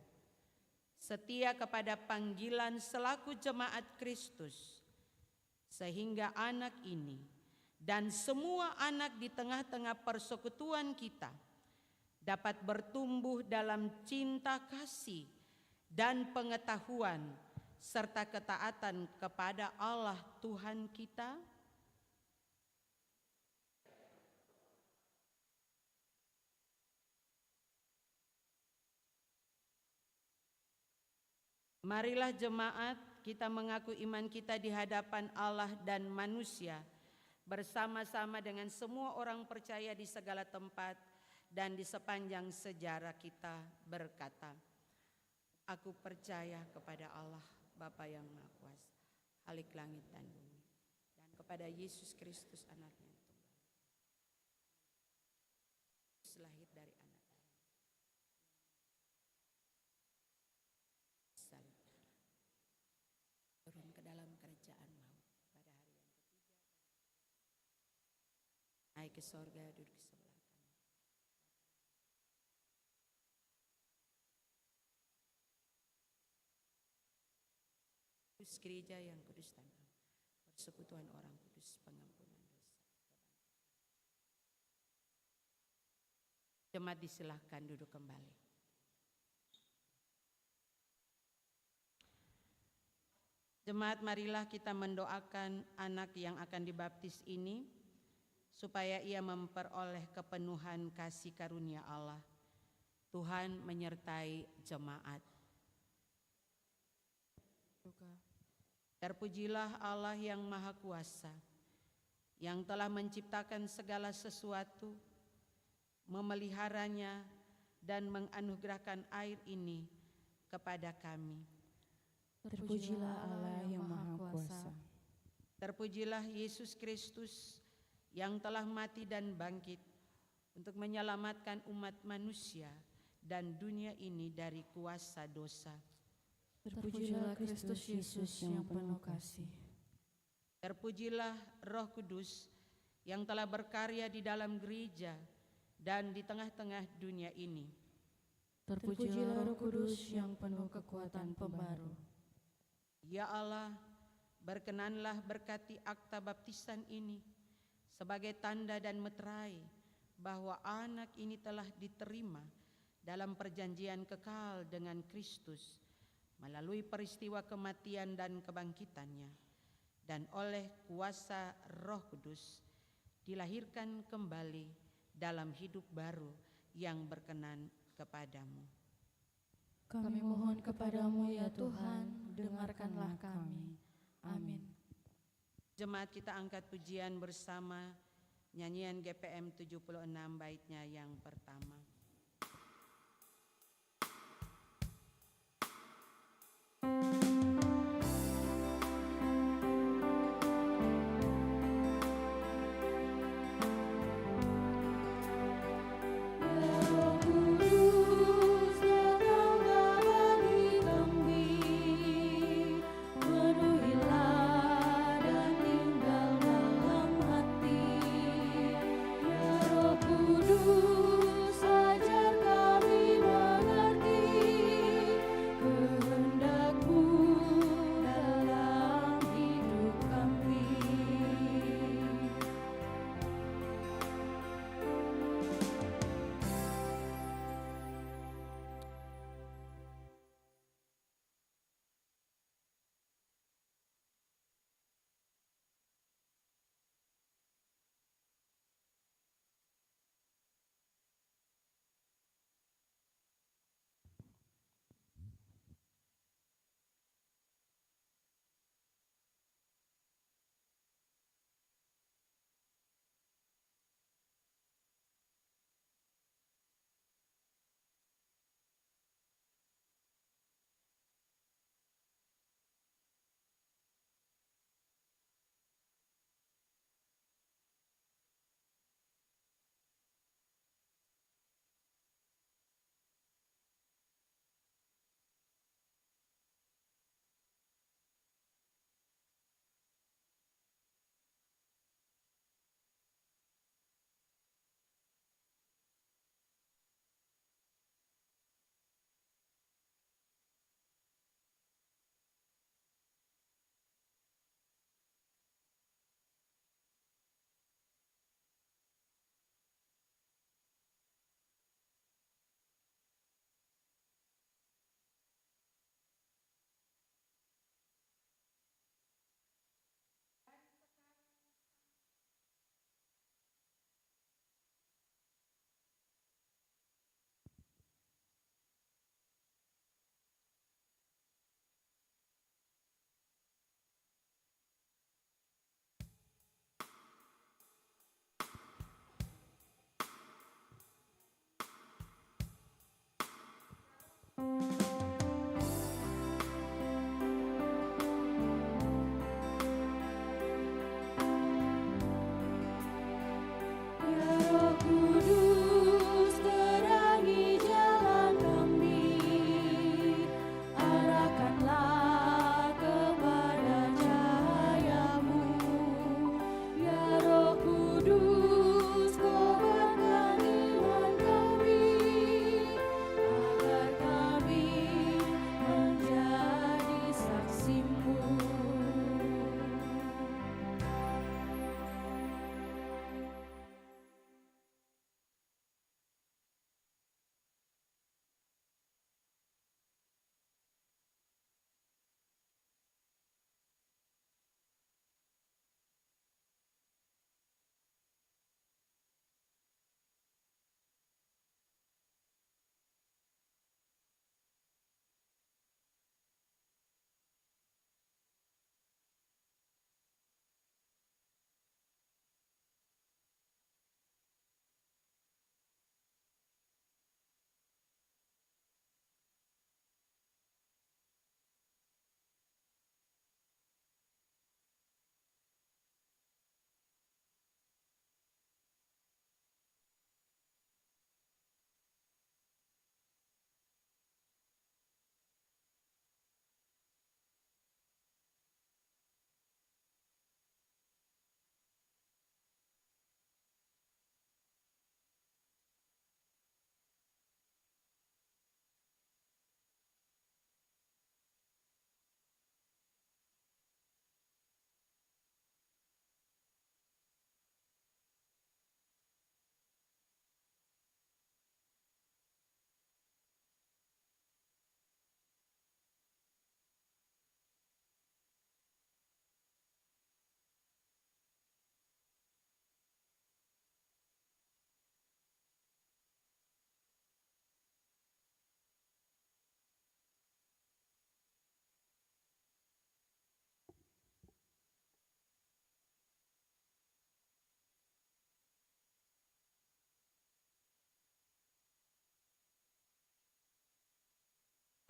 setia kepada panggilan selaku jemaat Kristus, sehingga anak ini dan semua anak di tengah-tengah persekutuan kita dapat bertumbuh dalam cinta kasih dan pengetahuan serta ketaatan kepada Allah Tuhan kita? Marilah jemaat, kita mengaku iman kita di hadapan Allah dan manusia, bersama-sama dengan semua orang percaya di segala tempat dan di sepanjang sejarah kita, berkata, aku percaya kepada Allah Bapa yang Maha Kuasa, Khalik langit dan bumi, dan kepada Yesus Kristus anaknya yang tunggal, lahir dari anak salib, turun ke dalam kerajaan maut pada hari yang ketiga, naik ke sorga, duduk di sebelah kanan. kudus, gereja yang kudus dan am, persekutuan orang kudus, pengampunan dosa. Jemaat disilahkan duduk kembali. Jemaat, marilah kita mendoakan anak yang akan dibaptis ini supaya ia memperoleh kepenuhan kasih karunia Allah. Tuhan menyertai jemaat. Terpujilah Allah yang Maha Kuasa, yang telah menciptakan segala sesuatu, memeliharanya dan menganugerahkan air ini kepada kami.
Terpujilah Allah yang Maha Kuasa.
Terpujilah Yesus Kristus yang telah mati dan bangkit untuk menyelamatkan umat manusia dan dunia ini dari kuasa dosa.
Terpujilah Kristus Yesus yang penuh kasih.
Terpujilah Roh Kudus yang telah berkarya di dalam gereja dan di tengah-tengah dunia ini.
Terpujilah Roh Kudus yang penuh kekuatan pembaru.
Ya Allah, berkenanlah berkati akta baptisan ini sebagai tanda dan meterai bahwa anak ini telah diterima dalam perjanjian kekal dengan Kristus melalui peristiwa kematian dan kebangkitannya, dan oleh kuasa Roh Kudus dilahirkan kembali dalam hidup baru yang berkenan kepadamu.
Kami mohon kepadamu ya Tuhan, dengarkanlah kami. Amin.
Jemaat, kita angkat pujian bersama nyanyian GPM 76 baitnya yang pertama.
Kudus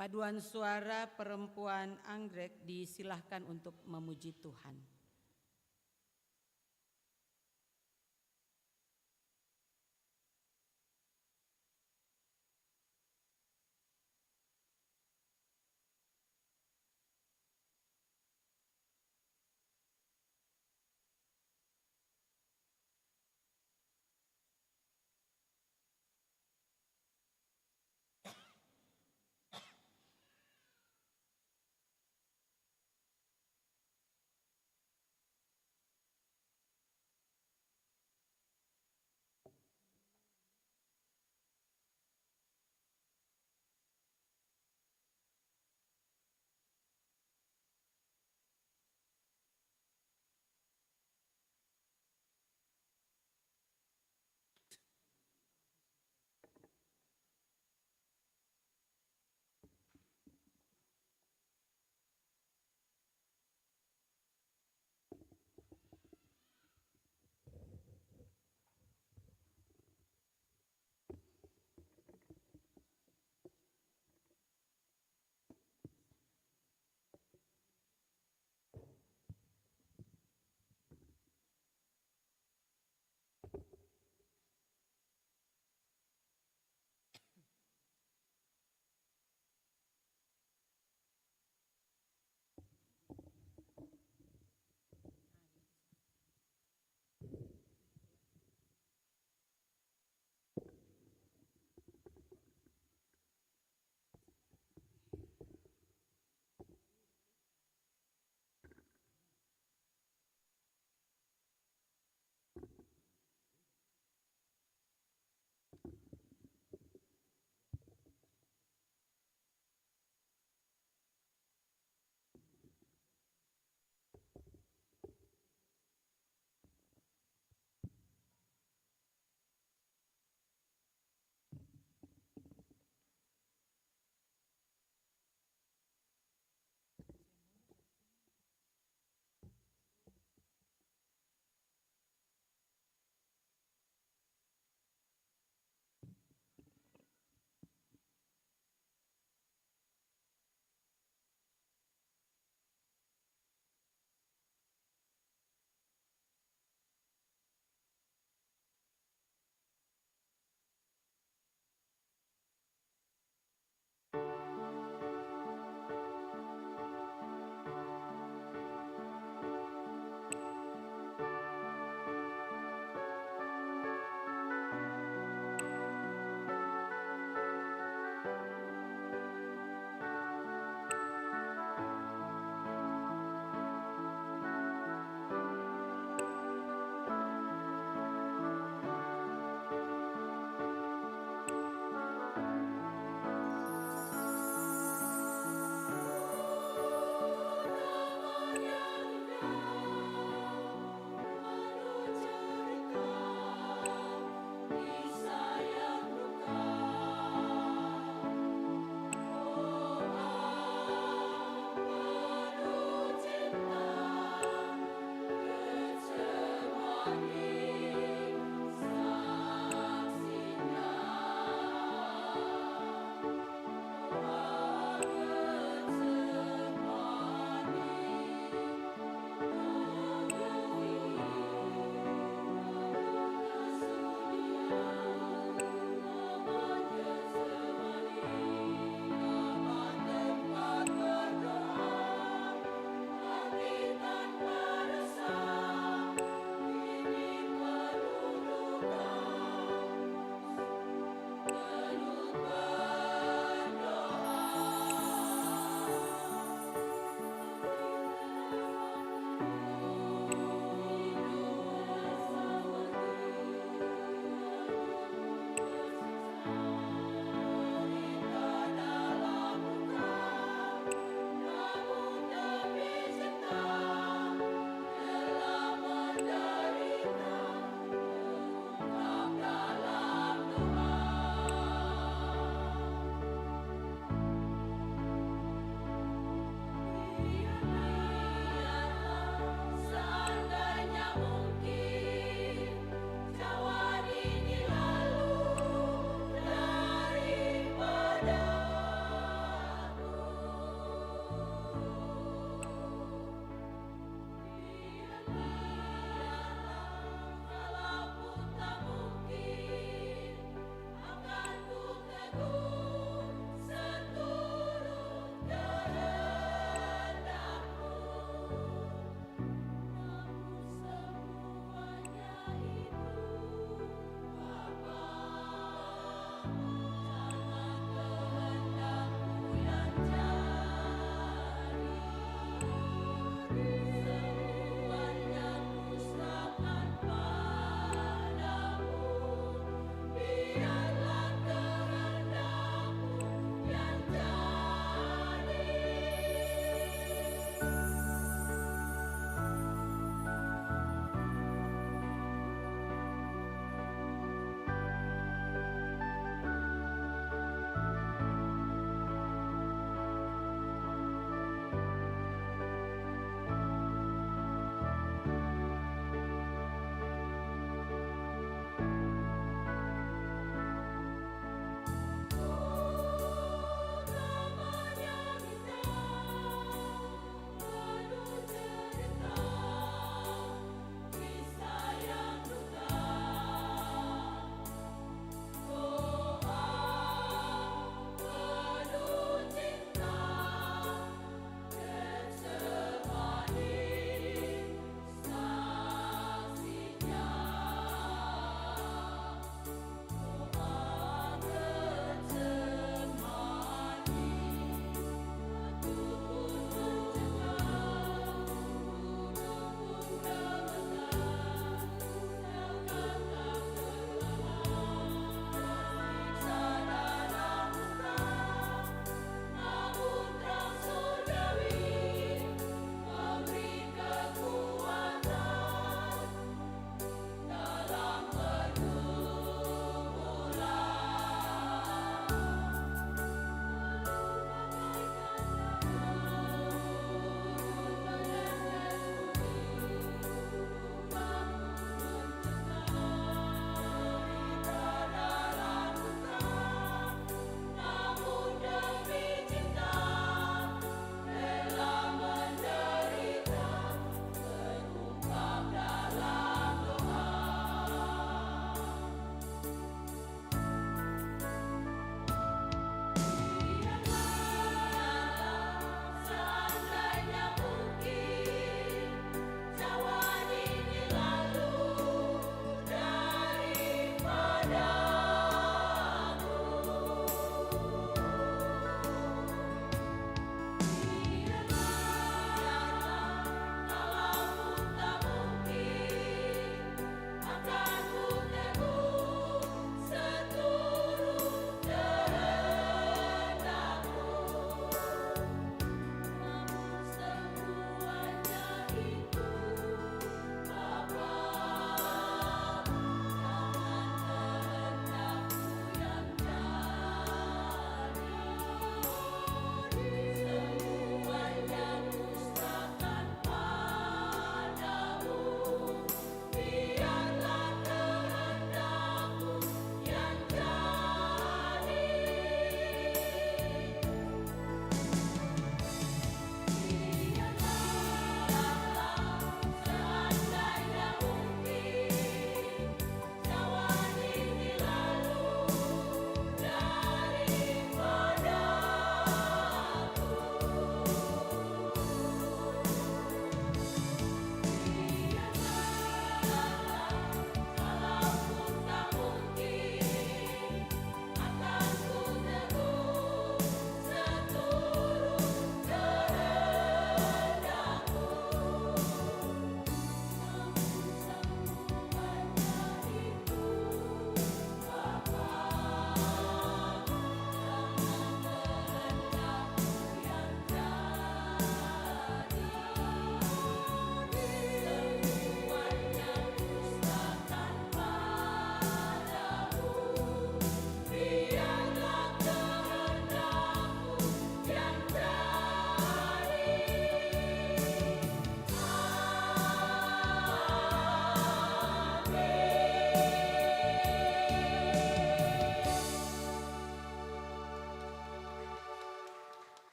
Paduan suara perempuan anggrek disilahkan untuk memuji Tuhan.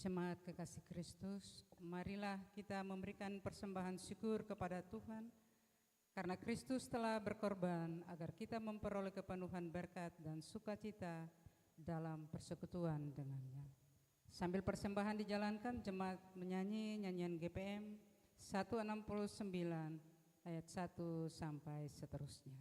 Jemaat kekasih Kristus, marilah kita memberikan persembahan syukur kepada Tuhan karena Kristus telah berkorban agar kita memperoleh kepenuhan berkat dan sukacita dalam persekutuan dengannya. Sambil persembahan dijalankan, jemaat menyanyi nyanyian GPM 169 ayat 1 sampai seterusnya.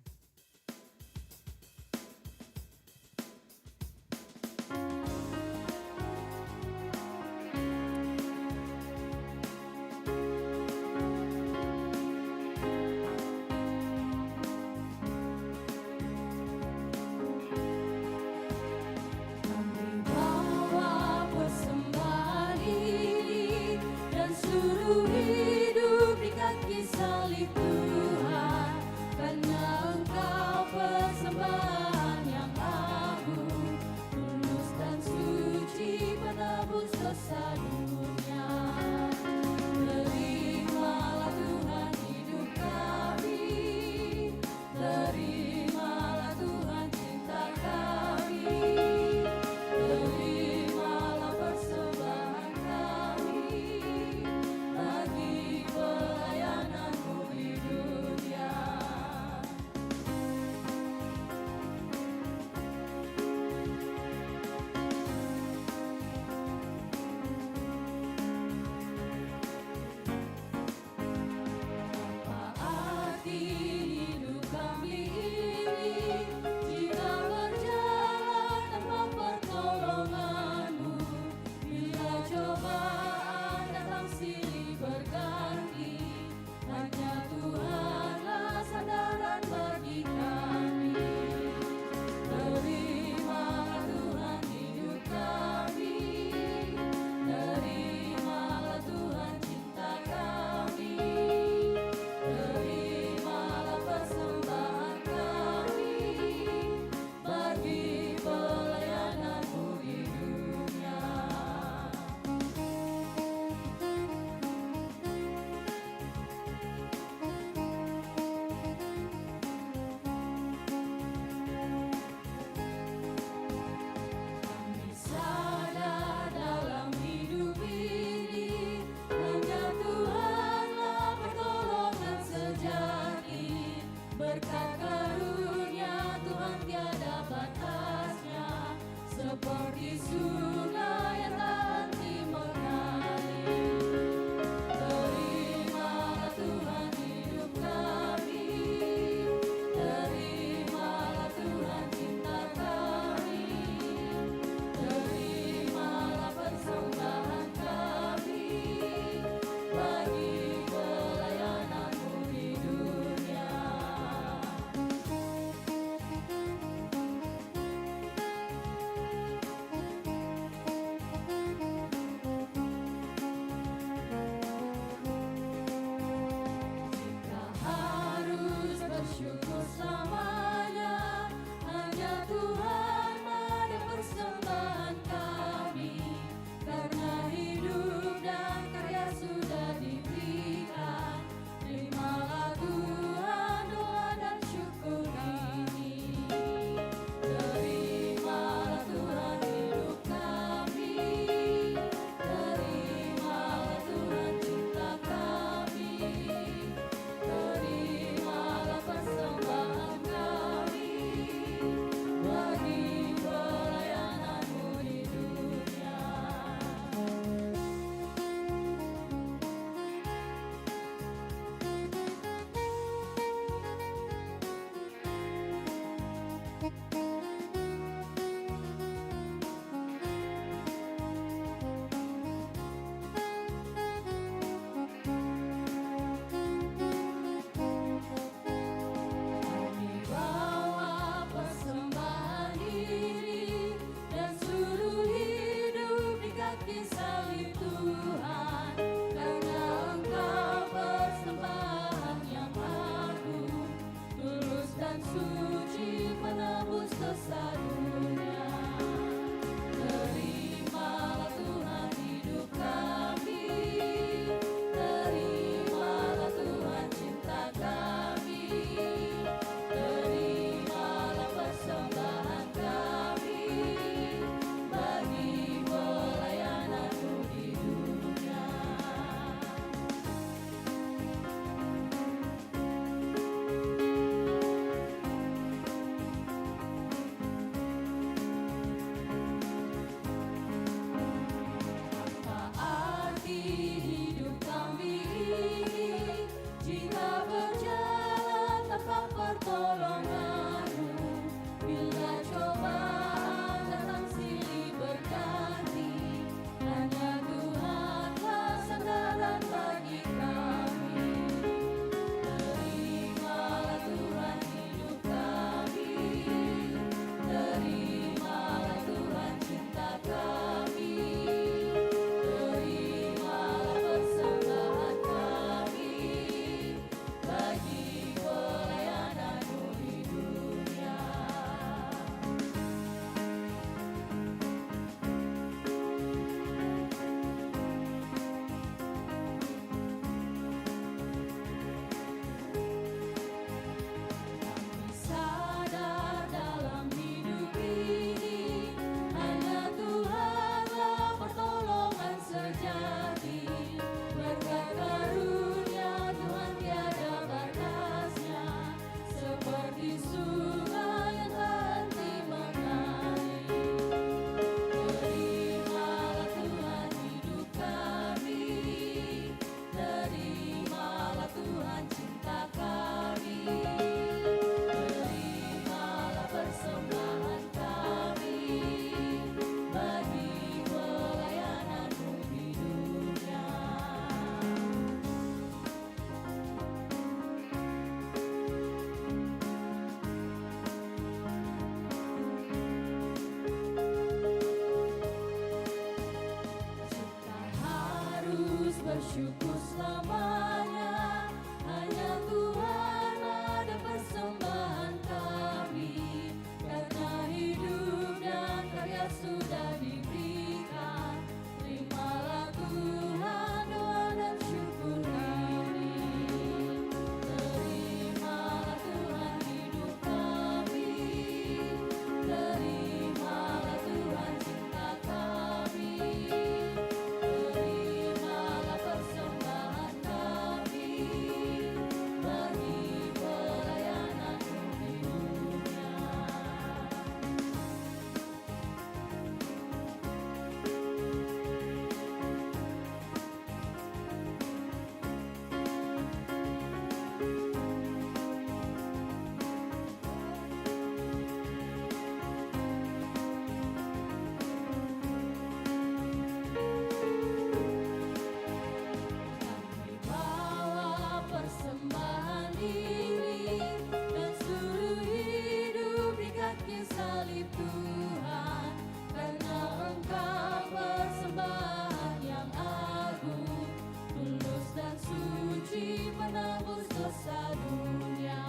Tuhan, karena Engkau persembahan yang agung, tulus dan suci menebus dosa dunia.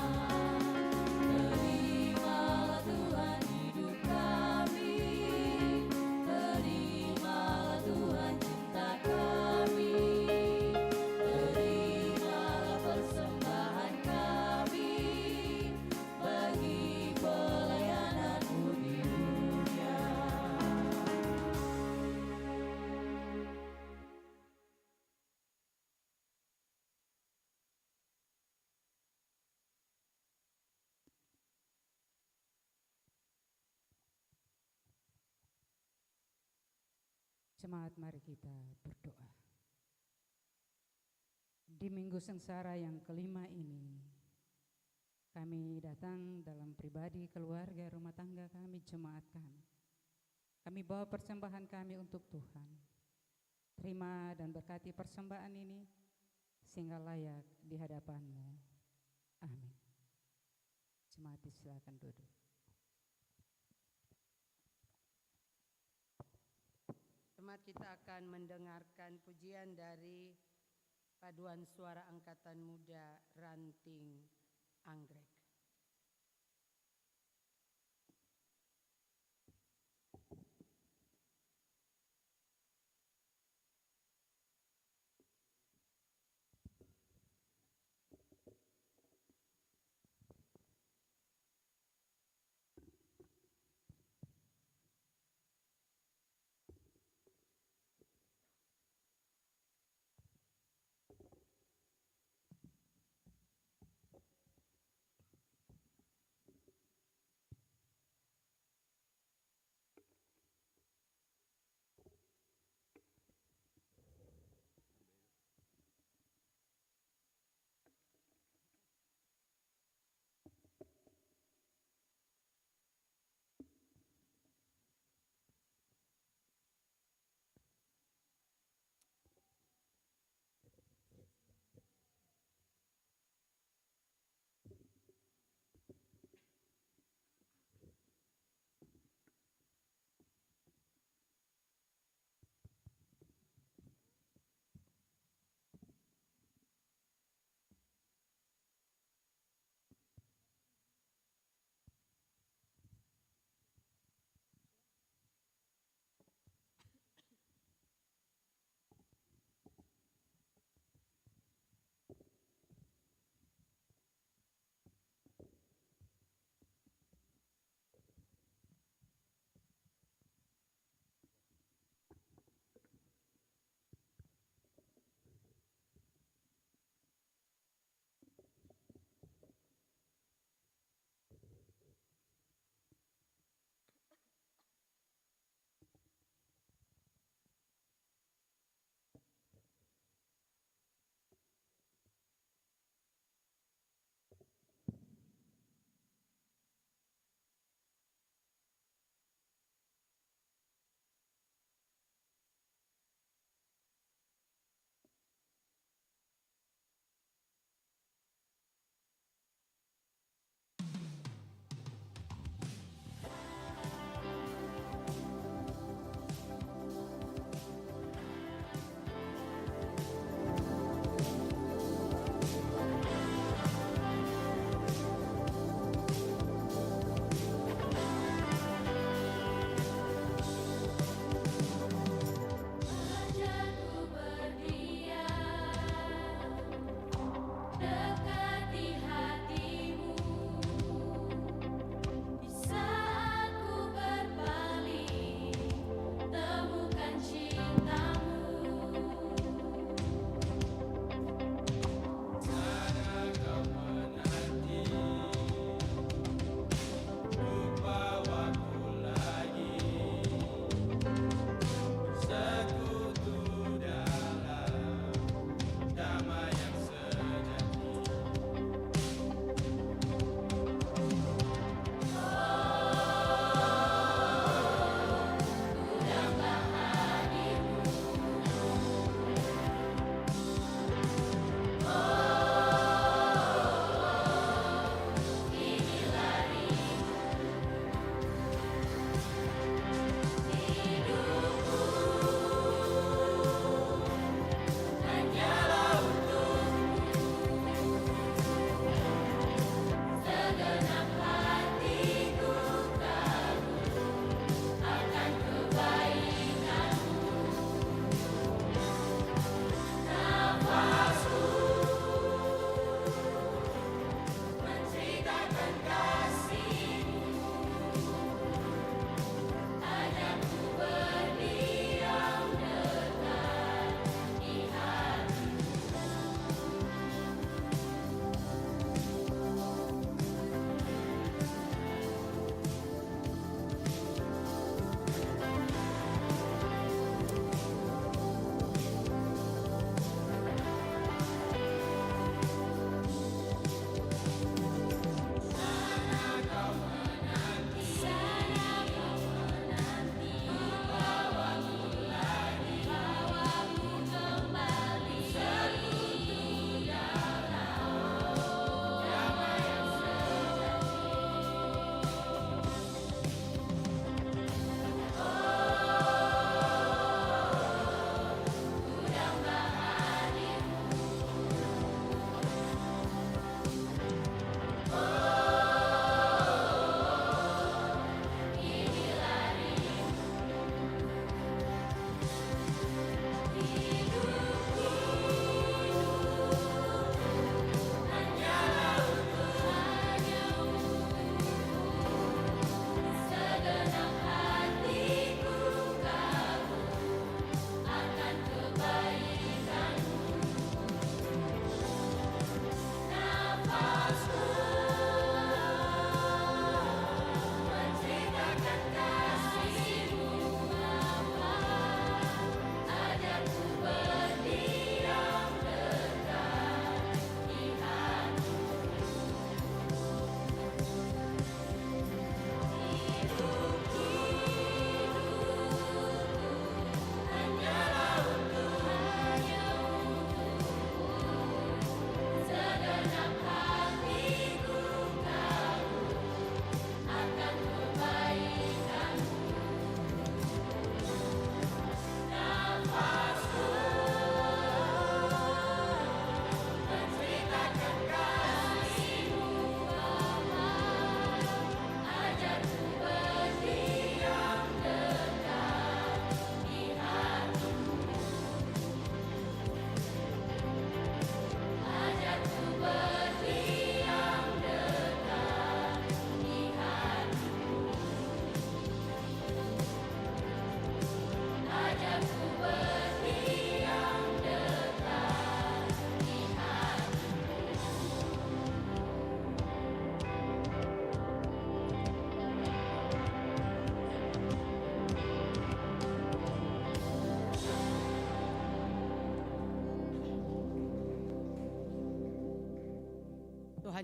Terimalah Tuhan hidup kami, terimalah Tuhan cinta kami, terimalah persembahan kami bagi pelayanan-Mu di dunia.
Jemaat, mari kita berdoa. Di minggu sengsara yang kelima ini, kami datang dalam pribadi, keluarga, rumah tangga kami, jemaat kami. Kami bawa persembahan kami untuk Tuhan. Terima dan berkati persembahan ini sehingga layak di hadapan-Mu. Amin. Jemaat silakan duduk.
Jemaat, kita akan mendengarkan pujian dari Paduan Suara Angkatan Muda Ranting Anggrek.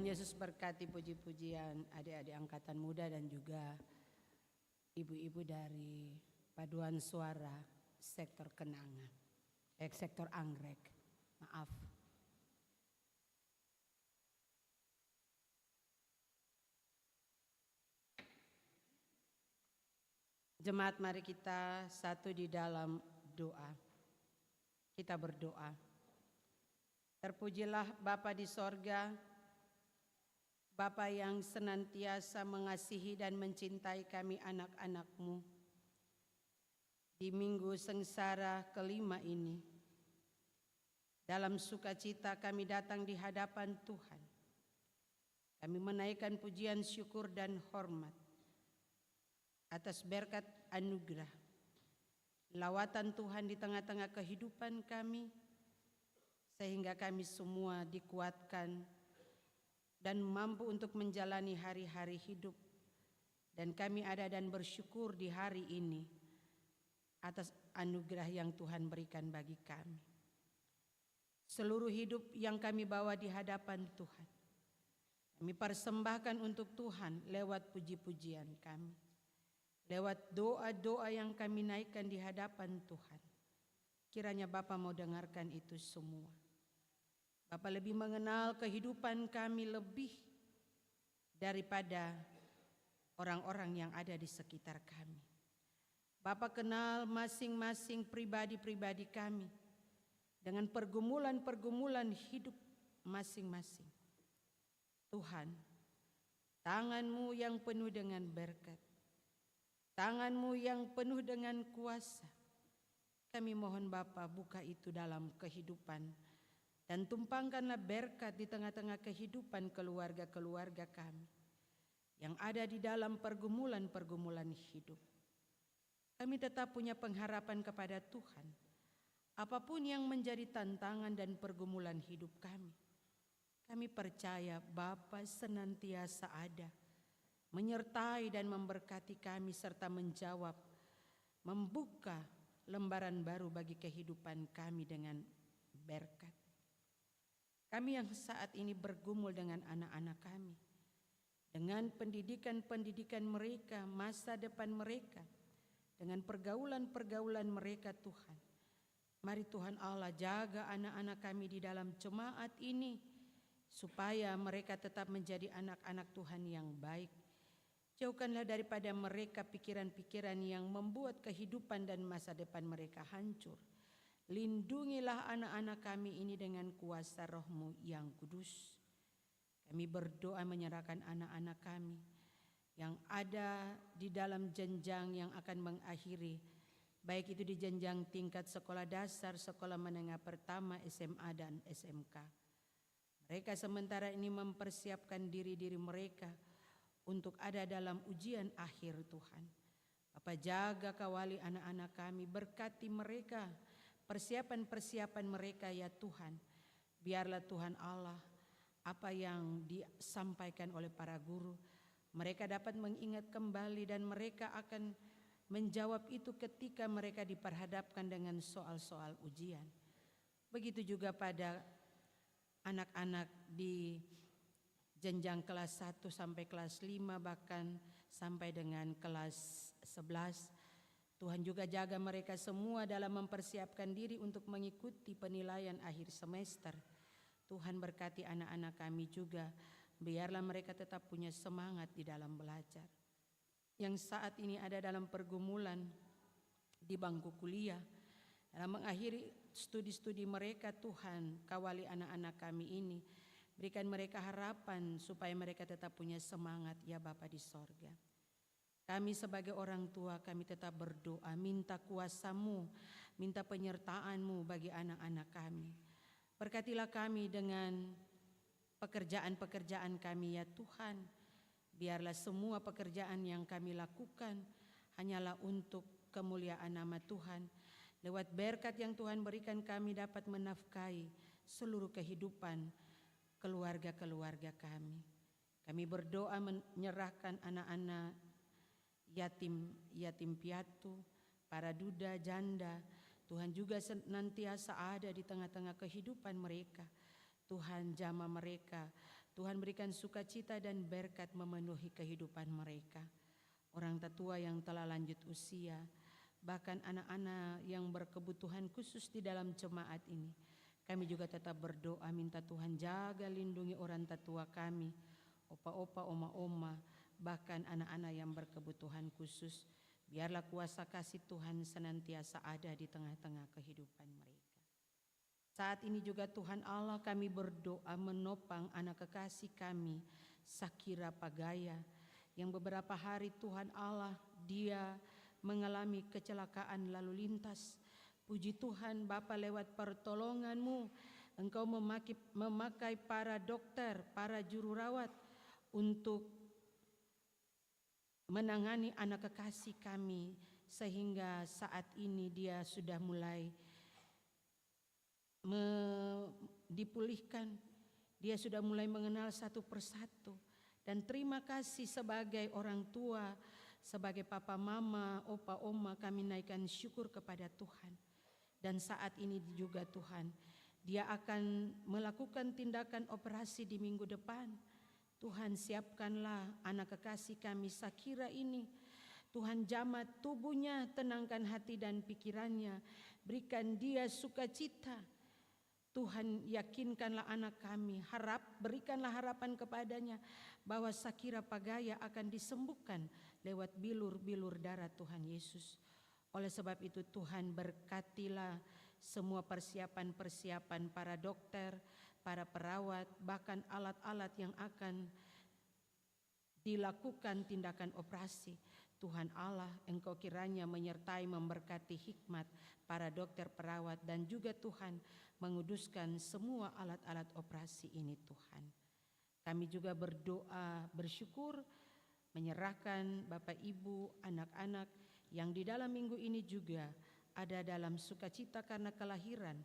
Tuhan Yesus berkati puji-pujian adik-adik angkatan muda dan juga ibu-ibu dari paduan suara sektor Kenanga, sektor Anggrek. Maaf. Jemaat, mari kita satu di dalam doa. Kita berdoa. Terpujilah Bapa di sorga, Bapa yang senantiasa mengasihi dan mencintai kami anak-anak-Mu. Di minggu sengsara kelima ini, dalam sukacita kami datang di hadapan Tuhan. Kami menaikkan pujian syukur dan hormat atas berkat anugerah, lawatan Tuhan di tengah-tengah kehidupan kami, sehingga kami semua dikuatkan dan mampu untuk menjalani hari-hari hidup. Dan kami ada dan bersyukur di hari ini atas anugerah yang Tuhan berikan bagi kami. Seluruh hidup yang kami bawa di hadapan Tuhan, kami persembahkan untuk Tuhan lewat puji-pujian kami, lewat doa-doa yang kami naikkan di hadapan Tuhan. Kiranya Bapa mau dengarkan itu semua. Bapa lebih mengenal kehidupan kami lebih daripada orang-orang yang ada di sekitar kami. Bapa kenal masing-masing pribadi-pribadi kami dengan pergumulan-pergumulan hidup masing-masing. Tuhan, tangan-Mu yang penuh dengan berkat, tangan-Mu yang penuh dengan kuasa, kami mohon Bapa buka itu dalam kehidupan dan tumpangkanlah berkat di tengah-tengah kehidupan keluarga-keluarga kami yang ada di dalam pergumulan-pergumulan hidup. Kami tetap punya pengharapan kepada Tuhan, apapun yang menjadi tantangan dan pergumulan hidup kami. Kami percaya Bapa senantiasa ada, menyertai dan memberkati kami serta menjawab, membuka lembaran baru bagi kehidupan kami dengan berkat. Kami yang saat ini bergumul dengan anak-anak kami, dengan pendidikan-pendidikan mereka, masa depan mereka, dengan pergaulan-pergaulan mereka Tuhan. Mari Tuhan Allah jaga anak-anak kami di dalam jemaat ini, supaya mereka tetap menjadi anak-anak Tuhan yang baik. Jauhkanlah daripada mereka pikiran-pikiran yang membuat kehidupan dan masa depan mereka hancur. Lindungilah anak-anak kami ini dengan kuasa Roh-Mu yang kudus. Kami berdoa menyerahkan anak-anak kami yang ada di dalam jenjang yang akan mengakhiri, baik itu di jenjang tingkat sekolah dasar, sekolah menengah pertama, SMA dan SMK. Mereka sementara ini mempersiapkan diri-diri mereka untuk ada dalam ujian akhir Tuhan. Bapa jaga kawali anak-anak kami, berkati mereka, persiapan-persiapan mereka ya Tuhan. Biarlah Tuhan Allah, apa yang disampaikan oleh para guru, mereka dapat mengingat kembali dan mereka akan menjawab itu ketika mereka diperhadapkan dengan soal-soal ujian. Begitu juga pada anak-anak di jenjang kelas 1 sampai kelas 5 bahkan sampai dengan kelas 11. Tuhan juga jaga mereka semua dalam mempersiapkan diri untuk mengikuti penilaian akhir semester. Tuhan berkati anak-anak kami juga, biarlah mereka tetap punya semangat di dalam belajar. Yang saat ini ada dalam pergumulan di bangku kuliah, dalam mengakhiri studi-studi mereka, Tuhan kawali anak-anak kami ini, berikan mereka harapan supaya mereka tetap punya semangat ya Bapa di sorga. Kami sebagai orang tua, kami tetap berdoa, minta kuasa-Mu, minta penyertaan-Mu bagi anak-anak kami. Berkatilah kami dengan pekerjaan-pekerjaan kami ya Tuhan. Biarlah semua pekerjaan yang kami lakukan hanyalah untuk kemuliaan nama Tuhan. Lewat berkat yang Tuhan berikan kami dapat menafkahi seluruh kehidupan keluarga-keluarga kami. Kami berdoa menyerahkan anak-anak yatim piatu, para duda, janda. Tuhan juga senantiasa ada di tengah-tengah kehidupan mereka. Tuhan jamah mereka, Tuhan berikan sukacita dan berkat memenuhi kehidupan mereka. Orang tetua yang telah lanjut usia, bahkan anak-anak yang berkebutuhan khusus di dalam jemaat ini. Kami juga tetap berdoa minta Tuhan jaga lindungi orang tetua kami, opa-opa, oma-oma, bahkan anak-anak yang berkebutuhan khusus. Biarlah kuasa kasih Tuhan senantiasa ada di tengah-tengah kehidupan mereka. Saat ini juga Tuhan Allah kami berdoa menopang anak kekasih kami, Sakira Pagaya, yang beberapa hari Tuhan Allah dia mengalami kecelakaan lalu lintas. Puji Tuhan Bapa, lewat pertolongan-Mu Engkau memakai para dokter, para juru rawat untuk menangani anak kekasih kami, sehingga saat ini dia sudah mulai dipulihkan. Dia sudah mulai mengenal satu persatu. Dan terima kasih sebagai orang tua, sebagai papa mama, opa oma, kami naikkan syukur kepada Tuhan. Dan saat ini juga Tuhan, dia akan melakukan tindakan operasi di minggu depan. Tuhan, siapkanlah anak kekasih kami Sakira ini. Tuhan, jamah tubuhnya, tenangkan hati dan pikirannya, berikan dia sukacita. Tuhan, yakinkanlah anak kami, berikanlah harapan kepadanya bahwa Sakira Pagaya akan disembuhkan lewat bilur-bilur darah Tuhan Yesus. Oleh sebab itu Tuhan, berkatilah semua persiapan-persiapan para dokter, para perawat, bahkan alat-alat yang akan dilakukan tindakan operasi. Tuhan Allah, Engkau kiranya menyertai memberkati hikmat para dokter perawat, dan juga Tuhan menguduskan semua alat-alat operasi ini Tuhan. Kami juga berdoa, bersyukur, menyerahkan Bapak Ibu, anak-anak yang di dalam minggu ini juga ada dalam sukacita karena kelahiran,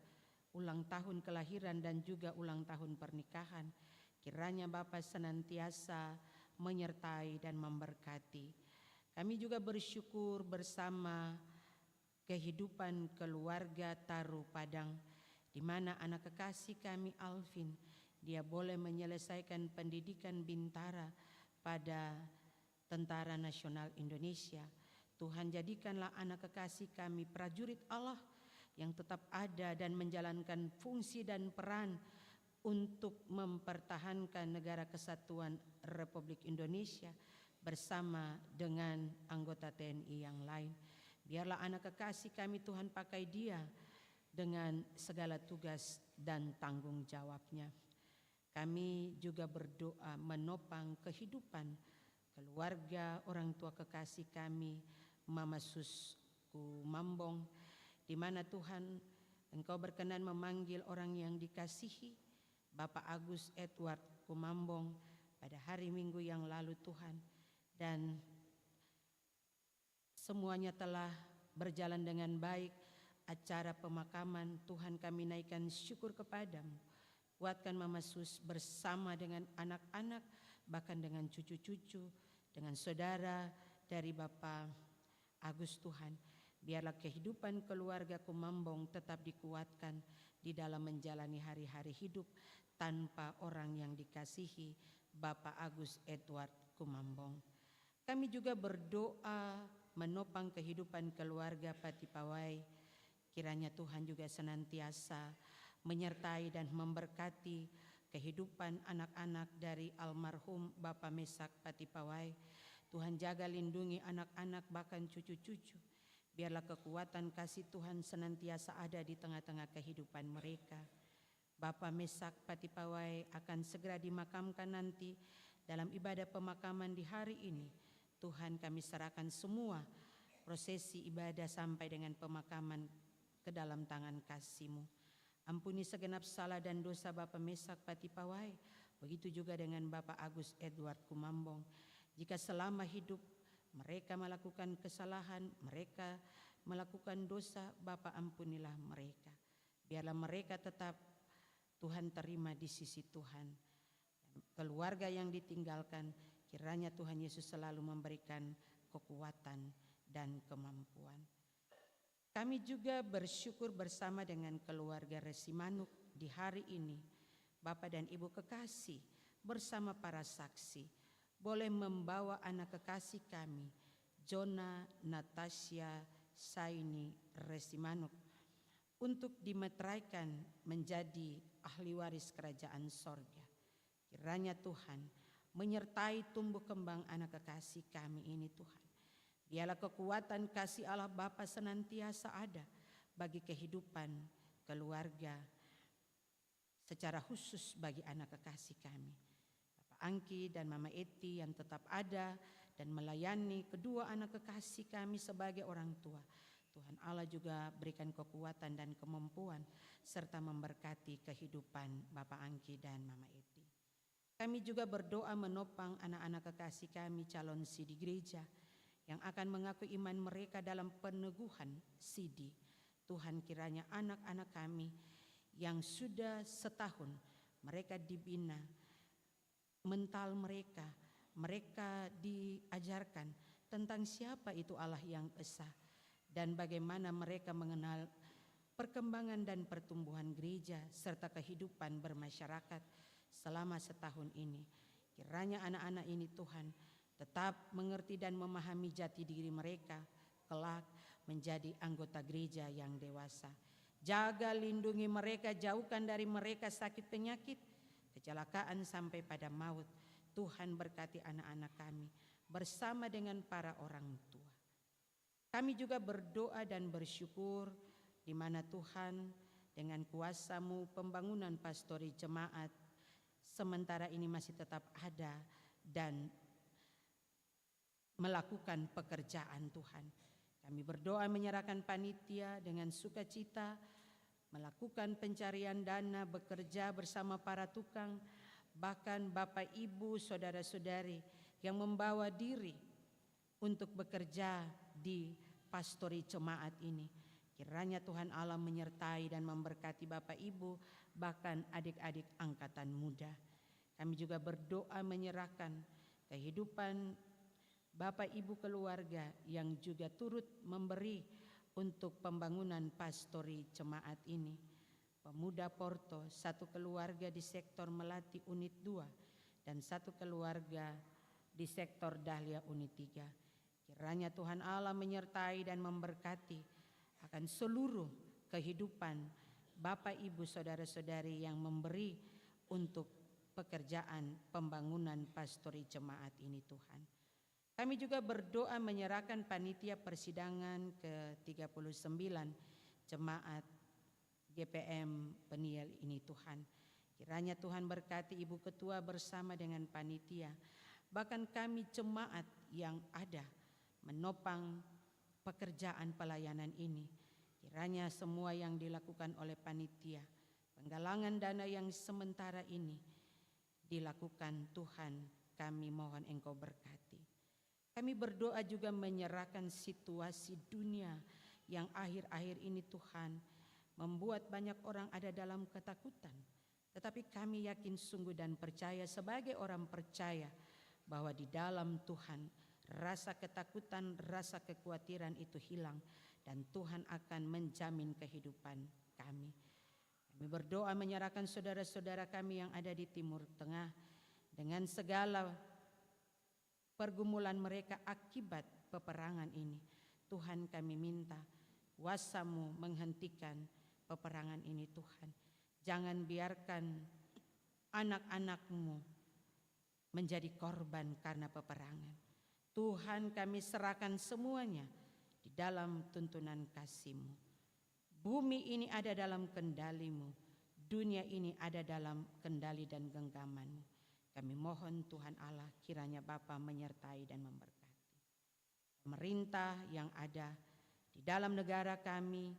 ulang tahun kelahiran dan juga ulang tahun pernikahan. Kiranya Bapa senantiasa menyertai dan memberkati. Kami juga bersyukur bersama kehidupan keluarga Taru Padang, di mana anak kekasih kami Alvin, dia boleh menyelesaikan pendidikan bintara pada Tentara Nasional Indonesia. Tuhan, jadikanlah anak kekasih kami prajurit Allah yang tetap ada dan menjalankan fungsi dan peran untuk mempertahankan negara kesatuan Republik Indonesia bersama dengan anggota TNI yang lain. Biarlah anak kekasih kami Tuhan pakai dia dengan segala tugas dan tanggung jawabnya. Kami juga berdoa menopang kehidupan keluarga orang tua kekasih kami, Mama Susku Mambong, di mana Tuhan Engkau berkenan memanggil orang yang dikasihi, Bapak Agus Edward Kumambong, pada hari Minggu yang lalu Tuhan. Dan semuanya telah berjalan dengan baik. Acara pemakaman Tuhan, kami naikkan syukur kepadamu. Kuatkan Mama Sus bersama dengan anak-anak, bahkan dengan cucu-cucu, dengan saudara dari Bapak Agus Tuhan. Biarlah kehidupan keluarga Kumambong tetap dikuatkan di dalam menjalani hari-hari hidup tanpa orang yang dikasihi, Bapak Agus Edward Kumambong. Kami juga berdoa menopang kehidupan keluarga Patipawai. Kiranya Tuhan juga senantiasa menyertai dan memberkati kehidupan anak-anak dari almarhum Bapak Mesak Patipawai. Tuhan, jaga lindungi anak-anak bahkan cucu-cucu. Biarlah kekuatan kasih Tuhan senantiasa ada di tengah-tengah kehidupan mereka. Bapak Mesak Patipawai akan segera dimakamkan nanti dalam ibadah pemakaman di hari ini. Tuhan, kami serahkan semua prosesi ibadah sampai dengan pemakaman ke dalam tangan kasih-Mu. Ampuni segenap salah dan dosa Bapak Mesak Patipawai, begitu juga dengan Bapak Agus Edward Kumambong. Jika selama hidup mereka melakukan kesalahan, mereka melakukan dosa, Bapak ampunilah mereka. Biarlah mereka tetap Tuhan terima di sisi Tuhan. Keluarga yang ditinggalkan, kiranya Tuhan Yesus selalu memberikan kekuatan dan kemampuan. Kami juga bersyukur bersama dengan keluarga Resimanuk di hari ini. Bapak dan Ibu kekasih, bersama para saksi boleh membawa anak kekasih kami, Jona Natasha Saini Resimanuk, untuk dimeteraikan menjadi ahli waris kerajaan sorga. Kiranya Tuhan menyertai tumbuh kembang anak kekasih kami ini Tuhan. Biarlah kekuatan kasih Allah Bapa senantiasa ada bagi kehidupan keluarga, secara khusus bagi anak kekasih kami. Bapak Angki dan Mama Eti yang tetap ada dan melayani kedua anak kekasih kami sebagai orang tua. Tuhan Allah juga berikan kekuatan dan kemampuan serta memberkati kehidupan Bapak Angki dan Mama Eti. Kami juga berdoa menopang anak-anak kekasih kami calon sidi gereja yang akan mengaku iman mereka dalam peneguhan sidi. Tuhan kiranya anak-anak kami yang sudah setahun mereka dibina, mental mereka diajarkan tentang siapa itu Allah yang esa dan bagaimana mereka mengenal perkembangan dan pertumbuhan gereja serta kehidupan bermasyarakat selama setahun ini. Kiranya anak-anak ini Tuhan tetap mengerti dan memahami jati diri mereka kelak menjadi anggota gereja yang dewasa. Jaga lindungi mereka, jauhkan dari mereka sakit penyakit, kecelakaan sampai pada maut. Tuhan berkati anak-anak kami bersama dengan para orang tua. Kami juga berdoa dan bersyukur di mana Tuhan dengan kuasa-Mu pembangunan pastori jemaat sementara ini masih tetap ada dan melakukan pekerjaan Tuhan. Kami berdoa menyerahkan panitia dengan sukacita, melakukan pencarian dana, bekerja bersama para tukang, bahkan Bapak Ibu, saudara-saudari yang membawa diri untuk bekerja di pastori jemaat ini. Kiranya Tuhan Allah menyertai dan memberkati Bapak Ibu, bahkan adik-adik angkatan muda. Kami juga berdoa menyerahkan kehidupan Bapak Ibu keluarga yang juga turut memberi untuk pembangunan pastori jemaat ini. Pemuda Porto, satu keluarga di sektor Melati Unit 2 dan satu keluarga di sektor Dahlia Unit 3. Kiranya Tuhan Allah menyertai dan memberkati akan seluruh kehidupan Bapak Ibu saudara-saudari yang memberi untuk pekerjaan pembangunan pastori jemaat ini Tuhan. Kami juga berdoa menyerahkan panitia persidangan ke-39 jemaat GPM Peniel ini Tuhan. Kiranya Tuhan berkati Ibu Ketua bersama dengan panitia, bahkan kami jemaat yang ada menopang pekerjaan pelayanan ini. Kiranya semua yang dilakukan oleh panitia, penggalangan dana yang sementara ini dilakukan Tuhan, kami mohon Engkau berkati. Kami berdoa juga menyerahkan situasi dunia yang akhir-akhir ini Tuhan membuat banyak orang ada dalam ketakutan. Tetapi kami yakin sungguh dan percaya sebagai orang percaya bahwa di dalam Tuhan rasa ketakutan, rasa kekhawatiran itu hilang dan Tuhan akan menjamin kehidupan kami. Kami berdoa menyerahkan saudara-saudara kami yang ada di Timur Tengah dengan segala pergumulan mereka akibat peperangan ini. Tuhan kami minta kuasa-Mu menghentikan peperangan ini Tuhan. Jangan biarkan anak-anak-Mu menjadi korban karena peperangan. Tuhan kami serahkan semuanya di dalam tuntunan kasih-Mu. Bumi ini ada dalam kendali-Mu. Dunia ini ada dalam kendali dan genggaman-Mu. Kami mohon Tuhan Allah kiranya Bapa menyertai dan memberkati. Pemerintah yang ada di dalam negara kami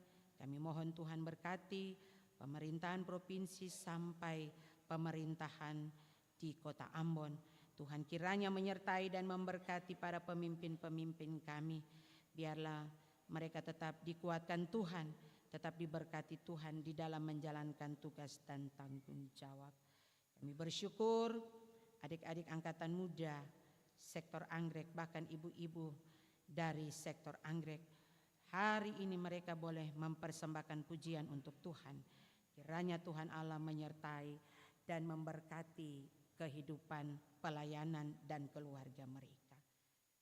mohon Tuhan berkati pemerintahan provinsi sampai pemerintahan di Kota Ambon. Tuhan kiranya menyertai dan memberkati para pemimpin-pemimpin kami. Biarlah mereka tetap dikuatkan Tuhan, tetap diberkati Tuhan di dalam menjalankan tugas dan tanggung jawab. Kami bersyukur adik-adik angkatan muda sektor Anggrek, bahkan ibu-ibu dari sektor Anggrek, hari ini mereka boleh mempersembahkan pujian untuk Tuhan. Kiranya Tuhan Allah menyertai dan memberkati kehidupan, pelayanan, dan keluarga mereka.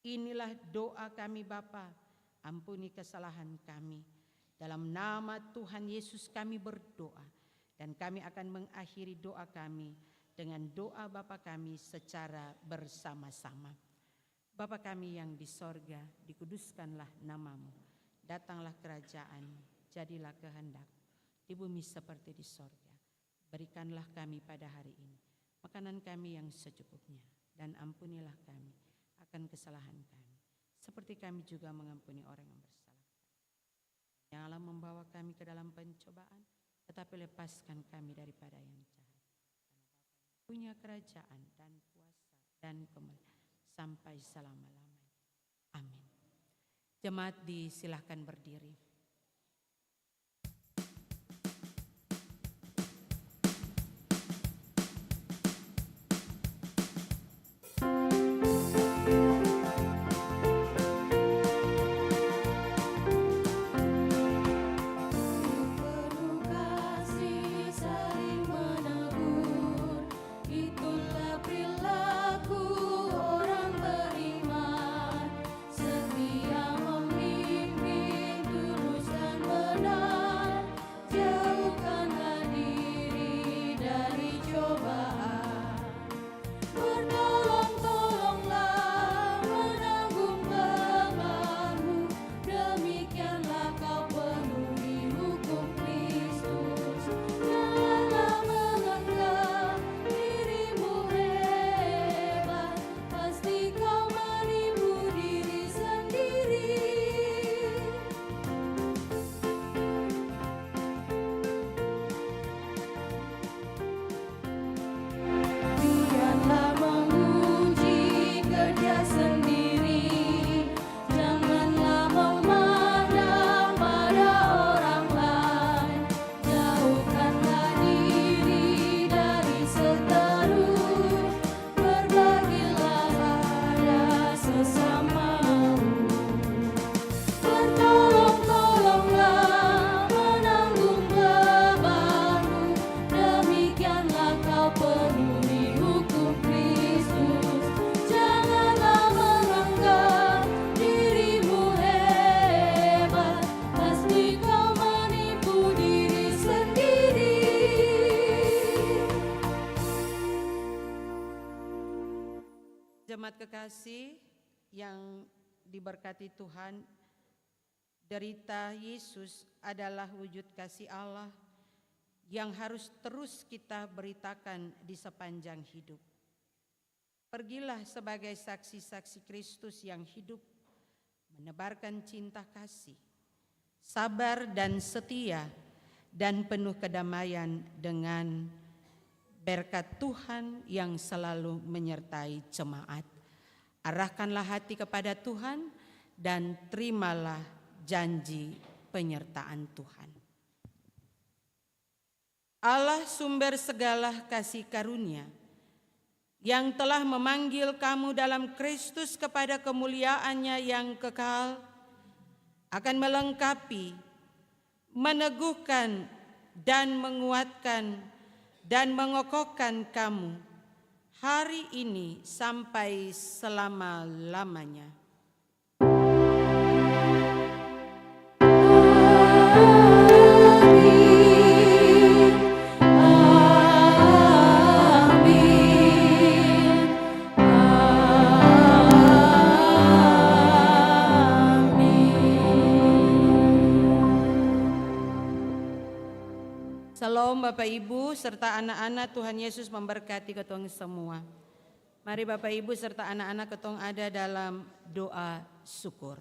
Inilah doa kami Bapa, ampuni kesalahan kami. Dalam nama Tuhan Yesus kami berdoa, dan kami akan mengakhiri doa kami dengan doa Bapa kami secara bersama-sama. Bapa kami yang di sorga, dikuduskanlah namamu, datanglah kerajaan-Mu, jadilah kehendak di bumi seperti di sorga. Berikanlah kami pada hari ini makanan kami yang secukupnya, dan ampunilah kami akan kesalahan kami, seperti kami juga mengampuni orang yang bersalah. Janganlah membawa kami ke dalam pencobaan, tetapi lepaskan kami daripada yang jahat. Karena Bapa punya kerajaan dan kuasa dan kemuliaan sampai selama-lamanya. Amin. Jemaat disilahkan berdiri.
Penuh kasih saling menegur, itulah perilaku orang beriman. Setia memimpin, tulus dan benar, jauhkanlah diri dari cobaan. Bertolong-tolonglah menanggung bebanmu, demikianlah kau penuhi hukum Kristus. Janganlah menganggap dirimu hebat, pasti kau menipu diri sendiri. Biarlah menguji kerja sendiri, janganlah memandang pada orang lain. Jauhkanlah diri dari seteru, berbagilah pada sesamamu. Bertolong-tolonglah menanggung bebanmu, demikianlah kau penuhi hukum Kristus. Janganlah menganggap dirimu hebat, pasti kau menipu diri sendiri.
Jemaat kekasih yang diberkati Tuhan, derita Yesus adalah wujud kasih Allah yang harus terus kita beritakan di sepanjang hidup. Pergilah sebagai saksi-saksi Kristus yang hidup, menebarkan cinta kasih, sabar dan setia, dan penuh kedamaian dengan berkat Tuhan yang selalu menyertai jemaat. Arahkanlah hati kepada Tuhan dan terimalah janji penyertaan Tuhan. Allah sumber segala kasih karunia, yang telah memanggil kamu dalam Kristus kepada kemuliaan-Nya yang kekal, akan melengkapi, meneguhkan, dan menguatkan, dan mengokohkan kamu hari ini sampai selama-lamanya. Shalom Bapak Ibu serta anak-anak, Tuhan Yesus memberkati ketong semua. Mari Bapak Ibu serta anak-anak ketong ada dalam doa syukur.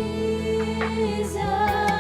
mujizat